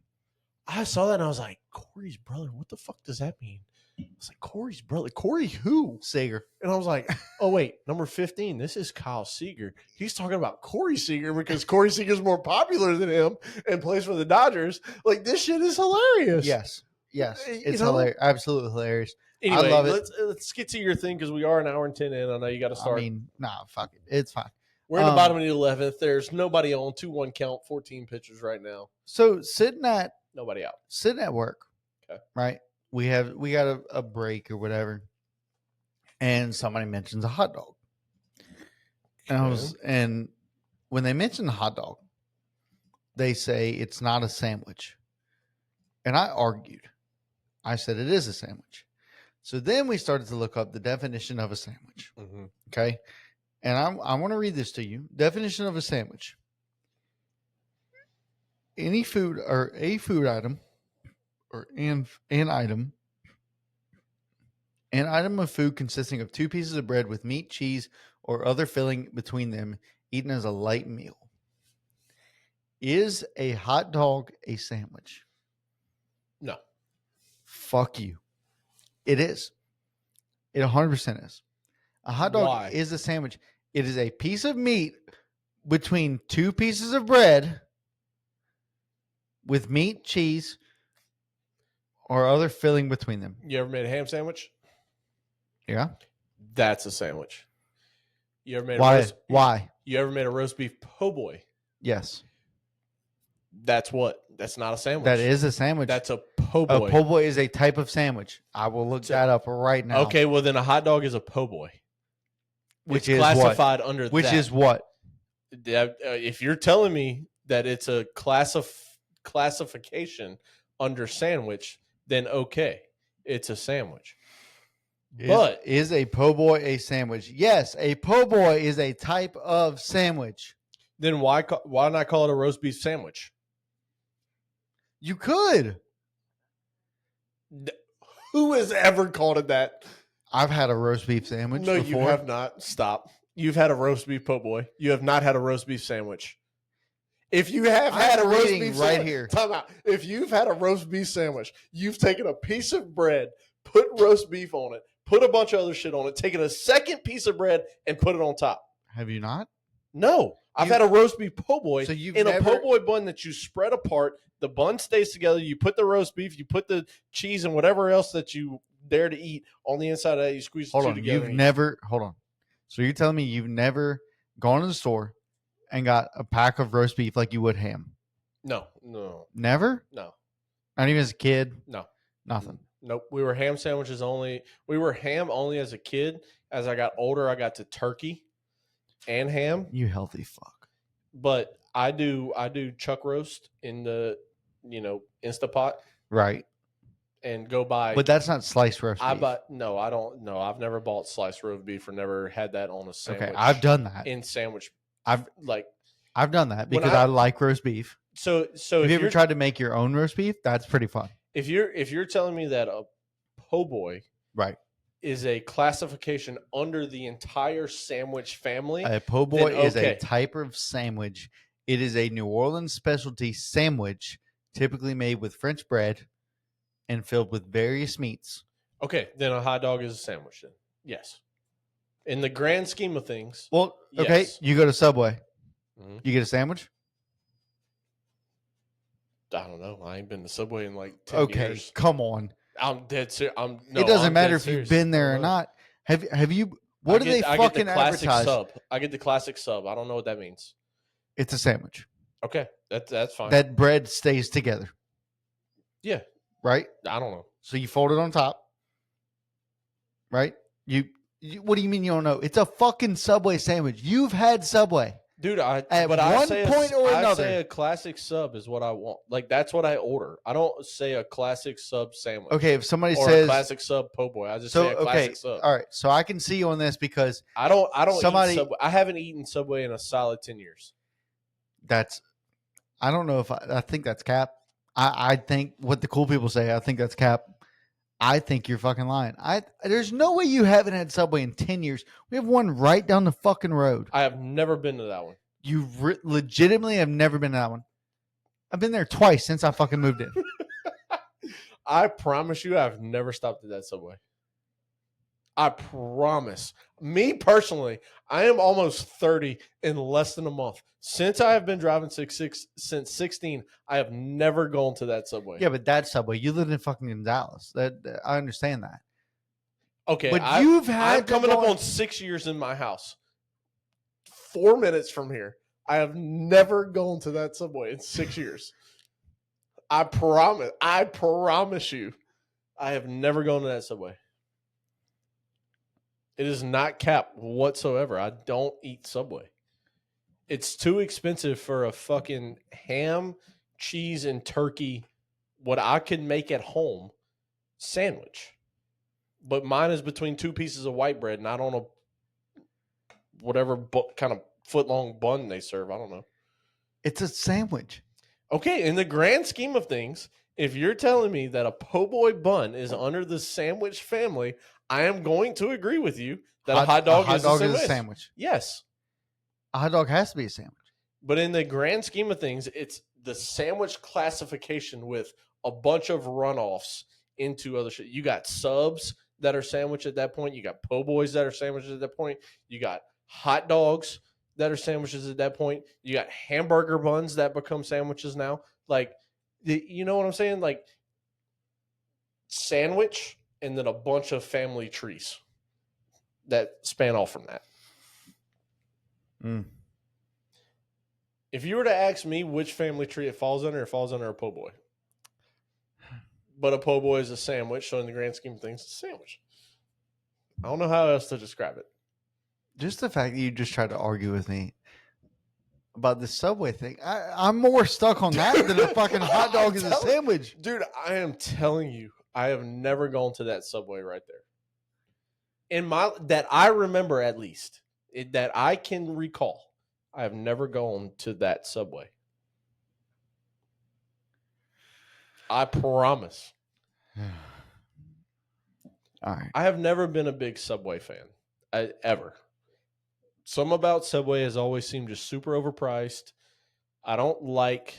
I saw that and I was like, Corey's brother, what the fuck does that mean? I was like, Corey's brother. Corey who?
Seager.
And I was like, oh, wait, number 15. This is Kyle Seager. He's talking about Corey Seager because Corey Seager's more popular than him and plays for the Dodgers. Like, this shit is hilarious.
Yes. It's hilarious. Absolutely hilarious.
Anyway,
I love it.
Let's get to your thing because we are an hour and 10 in. I know you got to start.
I mean, nah, fuck it. It's fine.
We're in the bottom of the 11th. There's nobody on 2-1 count, 14 pitchers right now.
So sitting at work,
okay,
right? We got a break or whatever, and somebody mentions a hot dog, and when they mention the hot dog, they say it's not a sandwich, and I argued. I said it is a sandwich. So then we started to look up the definition of a sandwich.
Mm-hmm.
Okay, and I want to read this to you. Definition of a sandwich: any food or a food item. Or an item of food consisting of two pieces of bread with meat, cheese, or other filling between them, eaten as a light meal. Is a hot dog a sandwich?
No.
Fuck you. It is. It 100% is. A hot dog is a sandwich. It is a piece of meat between two pieces of bread with meat, cheese, or other filling between them.
You ever made a ham sandwich?
Yeah.
That's a sandwich. You ever made a
Why?
roast?
Why?
You ever made a roast beef po' boy?
Yes.
That's what? That's not a sandwich.
That is a sandwich.
That's a po'
A
boy.
po' boy is a type of sandwich. I will look that up right now.
Okay, well then a hot dog is a po' boy.
Which
It's
is
classified
what?
under
Which
that.
is what?
If you're telling me that it's a classification under sandwich, then okay, it's a sandwich. But
Is a po' boy a sandwich? Yes, a po' boy is a type of sandwich.
then why not call it a roast beef sandwich?
You could.
Who has ever called it that?
I've had a roast beef sandwich
No,
before.
you have not. Stop. You've had a roast beef po' boy. You have not had a roast beef sandwich. If you have had a roast beef
right
sandwich,
here.
time out. If you've had a roast beef sandwich, you've taken a piece of bread, put roast beef on it, put a bunch of other shit on it, taken a second piece of bread and put it on top.
Have you not?
No, I've had a roast beef po' boy
So you've
in a
never-
po' boy bun that you spread apart. The bun stays together. You put the roast beef, you put the cheese and whatever else that you dare to eat on the inside of that. You squeeze the
Hold
two
on.
together.
You've never. Hold on. So you're telling me you've never gone to the store and got a pack of roast beef like you would ham?
No.
Never.
No.
Not even as a kid.
No.
Nothing.
Nope. We were ham sandwiches only. We were ham only as a kid. As I got older, I got to turkey and ham.
You healthy fuck.
But I do chuck roast in the Instapot
Right.
and go buy.
But that's not sliced roast beef.
I don't know. I've never bought sliced roast beef or never had that on a sandwich.
Okay, I've done that.
in sandwich.
I've done that
When
because I like roast beef.
So
Have you ever tried to make your own roast beef? That's pretty fun.
if you're telling me that a po' boy
Right.
is a classification under the entire sandwich family,
A po' boy
then
is a
okay.
type of sandwich. It is a New Orleans specialty sandwich, typically made with French bread and filled with various meats.
okay, then a hot dog is a sandwich. Then yes, in the grand scheme of things,
Well, okay,
yes.
you go to Subway.
Mhm.
You get a sandwich?
I don't know. I ain't been to Subway in like 10
Okay,
years.
come on.
I'm dead serious.
It doesn't matter if you've been there or not. Have you? What do they
I
fucking
get the classic
advertise?
sub. I get the classic sub. I don't know what that means.
It's a sandwich.
Okay, that's fine.
That bread stays together,
yeah,
right?
I don't know.
So you fold it on top, right? You what do you mean you don't know? It's a fucking Subway sandwich. You've had Subway.
Dude,
At
I
one
say
point or
I
another.
say a classic sub is what I want. Like that's what I order. I don't say a classic sub sandwich.
Okay, if somebody
or
says
a classic sub po' boy. I just
so,
say a classic
okay,
sub.
all right. So I can see you on this because
I don't
somebody-
eat Subway. I haven't eaten Subway in a solid 10 years.
that's. I don't know if I think that's cap. I think what the cool people say. I think that's cap. I think you're fucking lying. There's no way you haven't had Subway in 10 years. We have one right down the fucking road.
I have never been to that one.
You legitimately have never been to that one. I've been there twice since I fucking moved in.
I promise you, I've never stopped at that Subway. I promise. Me personally, I am almost 30 in less than a month. Since I have been driving since 16, I have never gone to that Subway.
Yeah, but that Subway, you live in fucking Dallas. That I understand that.
Okay,
But
I'm
you've had to
coming up
go-
on 6 years in my house. 4 minutes from here. I have never gone to that Subway in 6 years. I promise you, I have never gone to that Subway. It is not cap whatsoever. I don't eat Subway. It's too expensive for a fucking ham, cheese, and turkey, what I can make at home, sandwich. But mine is between two pieces of white bread, not on a whatever kind of foot-long bun they serve. I don't know.
It's a sandwich.
Okay, in the grand scheme of things, if you're telling me that a po' boy bun is under the sandwich family, I am going to agree with you that a hot dog is a sandwich. Yes.
A hot dog has to be a sandwich.
But in the grand scheme of things, it's the sandwich classification with a bunch of runoffs into other shit. You got subs that are sandwich at that point. You got po' boys that are sandwiches at that point. You got hot dogs that are sandwiches at that point. You got hamburger buns that become sandwiches now. Like, you know what I'm saying? Like, sandwich and then a bunch of family trees. that span off from that.
Mm.
If you were to ask me which family tree it falls under a po' boy. But a po' boy is a sandwich, so in the grand scheme of things, it's a sandwich. I don't know how else to describe it.
Just the fact that you just tried to argue with me about the Subway thing, I'm more stuck on that than a fucking hot dog is a sandwich.
Dude, I am telling you, I have never gone to that Subway right there. That I remember at least, that I can recall, I have never gone to that Subway. I promise.
All right.
I have never been a big Subway fan, ever. Something about Subway has always seemed just super overpriced. I don't like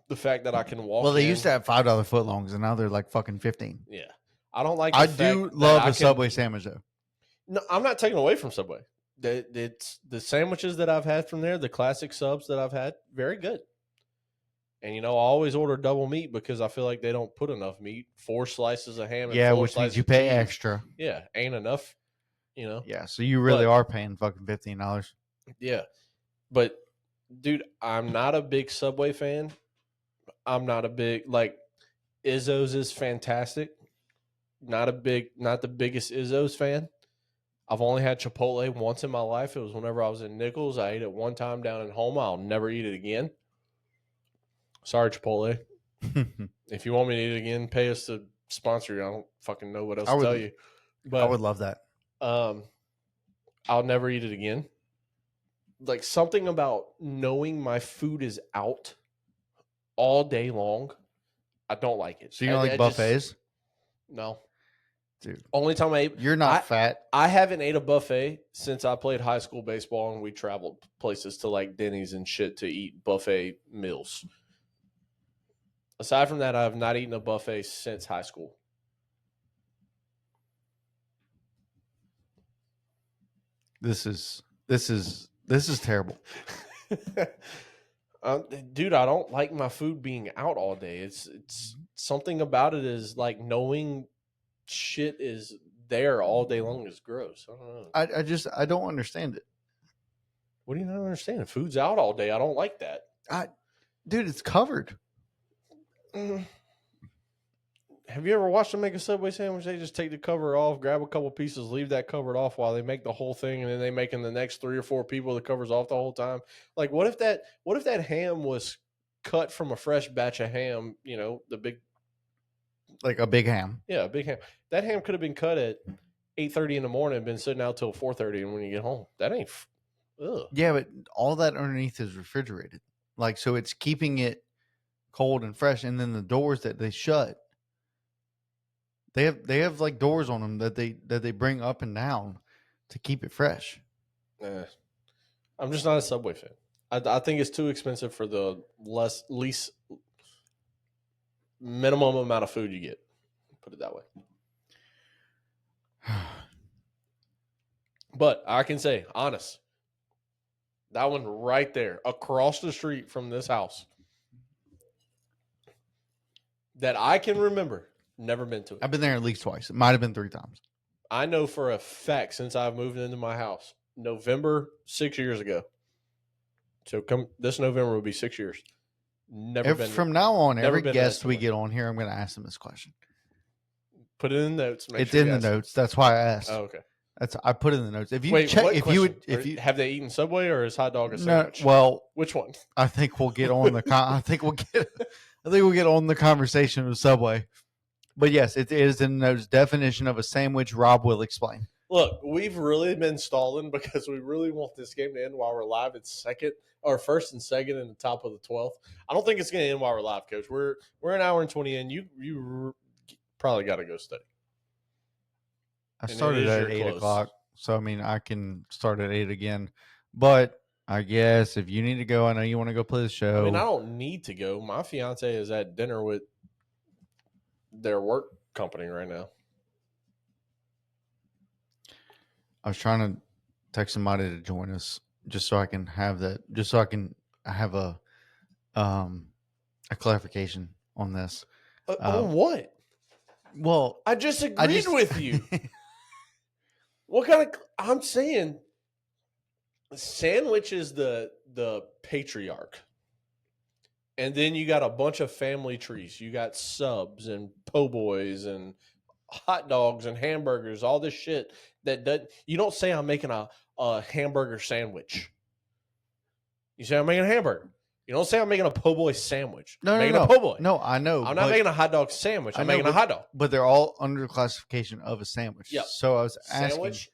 the fact that I can walk
Well, they
in.
used to have $5 footlongs, and now they're like fucking 15.
Yeah. I don't like the
I
fact
do
that
love
I
a
can-
Subway sandwich, though.
No, I'm not taking away from Subway. It's the sandwiches that I've had from there, the classic subs that I've had, very good. And I always order double meat because I feel like they don't put enough meat. 4 slices of ham and
Yeah,
4
which means
slices
you
of
pay
cheese.
extra.
Yeah, ain't enough.
Yeah, so you really
But-
are paying fucking $15.
Yeah. But dude, I'm not a big Subway fan. I'm not a big Izzo's is fantastic. Not the biggest Izzo's fan. I've only had Chipotle once in my life. It was whenever I was in Nichols. I ate it one time down in Homa. I'll never eat it again. Sorry, Chipotle. If you want me to eat it again, pay us to sponsor you. I don't fucking know what else to tell you. But
I would love that.
I'll never eat it again. Like something about knowing my food is out all day long, I don't like it.
So you don't like buffets?
No.
Dude,
Only time I ate.
you're not fat.
I haven't ate a buffet since I played high school baseball and we traveled places to like Denny's and shit to eat buffet meals. Aside from that, I have not eaten a buffet since high school.
This is terrible.
Dude, I don't like my food being out all day. It's something about it is like knowing shit is there all day long is gross. I don't know.
I don't understand it.
What do you not understand? Food's out all day. I don't like that.
Dude, it's covered.
Have you ever watched them make a Subway sandwich? They just take the cover off, grab a couple pieces, leave that covered off while they make the whole thing, and then they making the next 3 or 4 people the covers off the whole time. Like, what if that ham was cut from a fresh batch of ham? The big,
Like a big ham.
yeah, a big ham. That ham could have been cut at 8:30 in the morning and been sitting out till 4:30, and when you get home, that ain't. Ugh.
Yeah, but all that underneath is refrigerated. Like, so it's keeping it cold and fresh, and then the doors that they shut. They have like doors on them that they bring up and down to keep it fresh.
I'm just not a Subway fan. I think it's too expensive for the least minimum amount of food you get. Put it that way. But I can say, honest, that one right there, across the street from this house, that I can remember, never been to it.
I've been there at least twice. It might have been 3 times.
I know for a fact since I've moved into my house, November 6 years ago. So this November will be 6 years.
From now on, every
been
guest
to
we
Subway.
get on here, I'm going to ask them this question.
Put it in the notes.
It's in the notes. That's why I asked.
Oh, okay.
I put it in the notes. If you
Wait,
check,
what
if
question?
you would, if you
Have they eaten Subway or is hot dog a
no,
sandwich?
well,
Which one?
I think we'll get on the. I think we'll get on the conversation of Subway. But yes, it is in the notes. Definition of a sandwich. Rob will explain.
Look, we've really been stalling because we really want this game to end while we're live at first and second in the top of the 12th. I don't think it's going to end while we're live, Coach. We're an hour and 20 in. You probably got to go study.
I
And it
started
is
at
your
8
close.
o'clock, so I mean I can start at 8 again. But I guess if you need to go, I know you want to go play the show.
I mean, I don't need to go. My fiance is at dinner with their work company right now.
I was trying to text somebody to join us just so I can have that. Just so I can have a clarification on this.
On what?
Well,
I just agreed with you. What kind of? I'm saying, sandwich is the patriarch, and then you got a bunch of family trees. You got subs and po' boys and hot dogs and hamburgers. All this shit that doesn't. You don't say I'm making a hamburger sandwich. You say I'm making a hamburger. You don't say I'm making a po' boy sandwich.
No,
I'm
no,
making
no.
a po' boy.
No, I know.
I'm not making a hot dog sandwich. I'm making a hot dog.
But they're all under the classification of a sandwich.
Yep.
So I was asking.
Sandwich.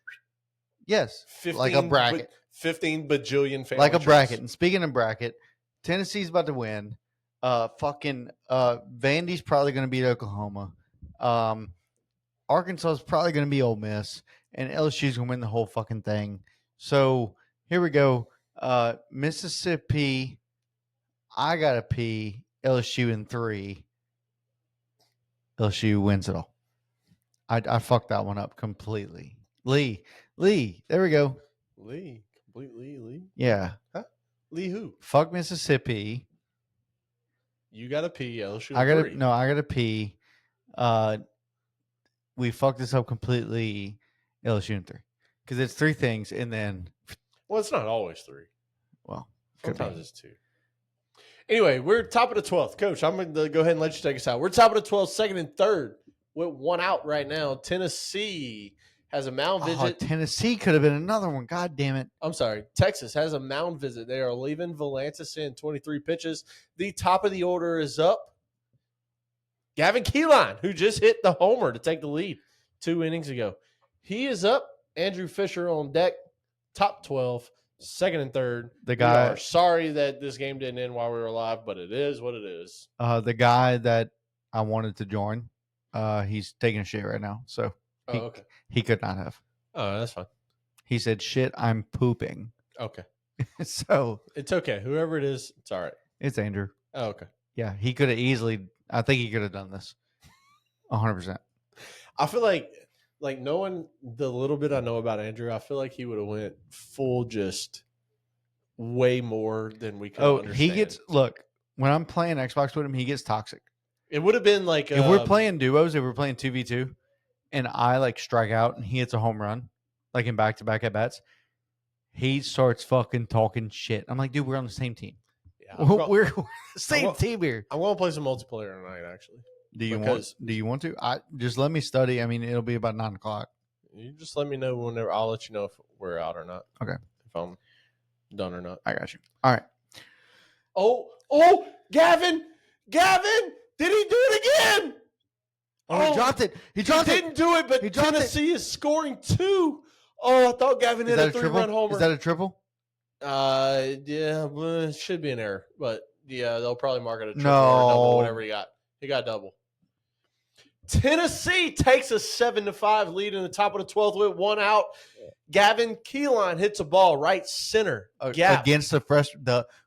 Yes.
15,
like a bracket.
15 bajillion family
like a
trees.
bracket. And speaking of bracket, Tennessee's about to win. Vandy's probably going to beat Oklahoma. Arkansas is probably going to be Ole Miss, and LSU's going to win the whole fucking thing. So here we go. Mississippi, I got to pee. LSU in 3. LSU wins it all. I fucked that one up completely. Lee, there we go.
Lee. Completely Lee.
Yeah.
Huh? Lee who?
Fuck Mississippi.
You got to pee. LSU
I
in 3.
got to pee. We fucked this up completely. LSU in 3. Because it's 3 things, and then.
Well, it's not always 3.
Well,
sometimes it's 2. Anyway, we're top of the 12th. Coach, I'm going to go ahead and let you take us out. We're top of the 12th, second and third. With 1 out right now. Tennessee has a mound visit.
Tennessee could have been another one. God damn it.
I'm sorry. Texas has a mound visit. They are leaving Volantis in 23 pitches. The top of the order is up. Gavin Keyline, who just hit the homer to take the lead 2 innings ago. He is up. Andrew Fisher on deck. Top 12, second and third.
The guy.
We are sorry that this game didn't end while we were alive, but it is what it is.
The guy that I wanted to join, he's taking a shit right now. So he could not have.
Oh, that's fine.
He said, shit, I'm pooping.
Okay.
So
it's okay. Whoever it is, it's all right.
It's Andrew.
Oh, okay.
Yeah, he could have easily. I think he could have done this 100%.
I feel like knowing the little bit I know about Andrew, I feel like he would have went full just way more than we could understand.
He gets, look, when I'm playing Xbox with him, he gets toxic.
It would have been like
if we're playing duos, if we're playing 2v2, and I like strike out and he hits a home run, like in back-to-back at bats, he starts fucking talking shit. I'm like, dude, we're on the same team. Yeah, we're the same team here.
I want to play some multiplayer tonight, actually.
Do you want to? Just let me study. I mean, it'll be about 9:00.
You just let me know whenever. I'll let you know if we're out or not.
Okay.
If I'm done or not.
I got you. All right.
Oh, Gavin! Did he do it again?
Oh, he dropped it. He
didn't do it, but Tennessee is scoring 2. Oh, I thought Gavin hit a 3-run homer.
Is that a triple?
Yeah, well, it should be an error, but yeah, they'll probably mark it a triple or a double, whatever he got. He got double. Tennessee takes a 7-5 lead in the top of the 12th with 1 out. Gavin Keyline hits a ball right center gap.
Against the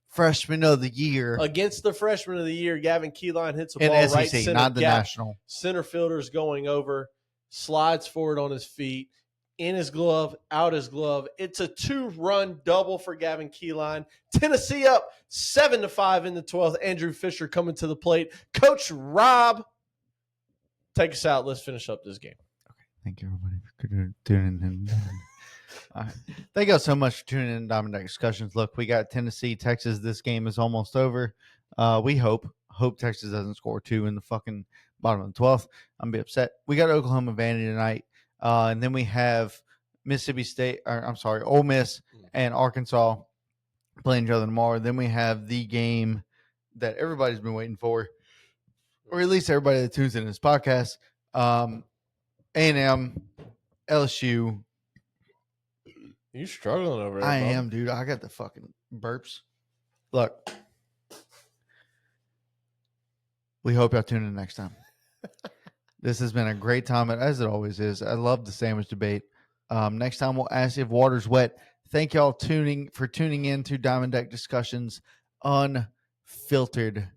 freshman of the year.
Against the freshman of the year, Gavin Keyline hits a ball
in
right
SEC,
center
not the
gap.
national.
Center fielder's going over, slides forward on his feet, in his glove, out his glove. It's a 2-run double for Gavin Keyline. Tennessee up 7-5 in the 12th. Andrew Fisher coming to the plate. Coach Rob, take us out. Let's finish up this game.
Okay. Thank you, everybody, for tuning in. All right. Thank you all so much for tuning in to Diamond Deck Discussions. Look, we got Tennessee, Texas. This game is almost over. We hope Texas doesn't score 2 in the fucking bottom of the 12th. I'm going to be upset. We got Oklahoma Vandy tonight. And then we have Ole Miss and Arkansas playing each other tomorrow. Then we have the game that everybody's been waiting for, or at least everybody that tunes in this podcast. A&M, LSU.
You struggling over there,
I am, dude. I got the fucking burps. Look, we hope y'all tune in next time. This has been a great time, as it always is. I love the sandwich debate. Next time we'll ask if water's wet. Thank y'all for tuning in to Diamond Deck Discussions Unfiltered.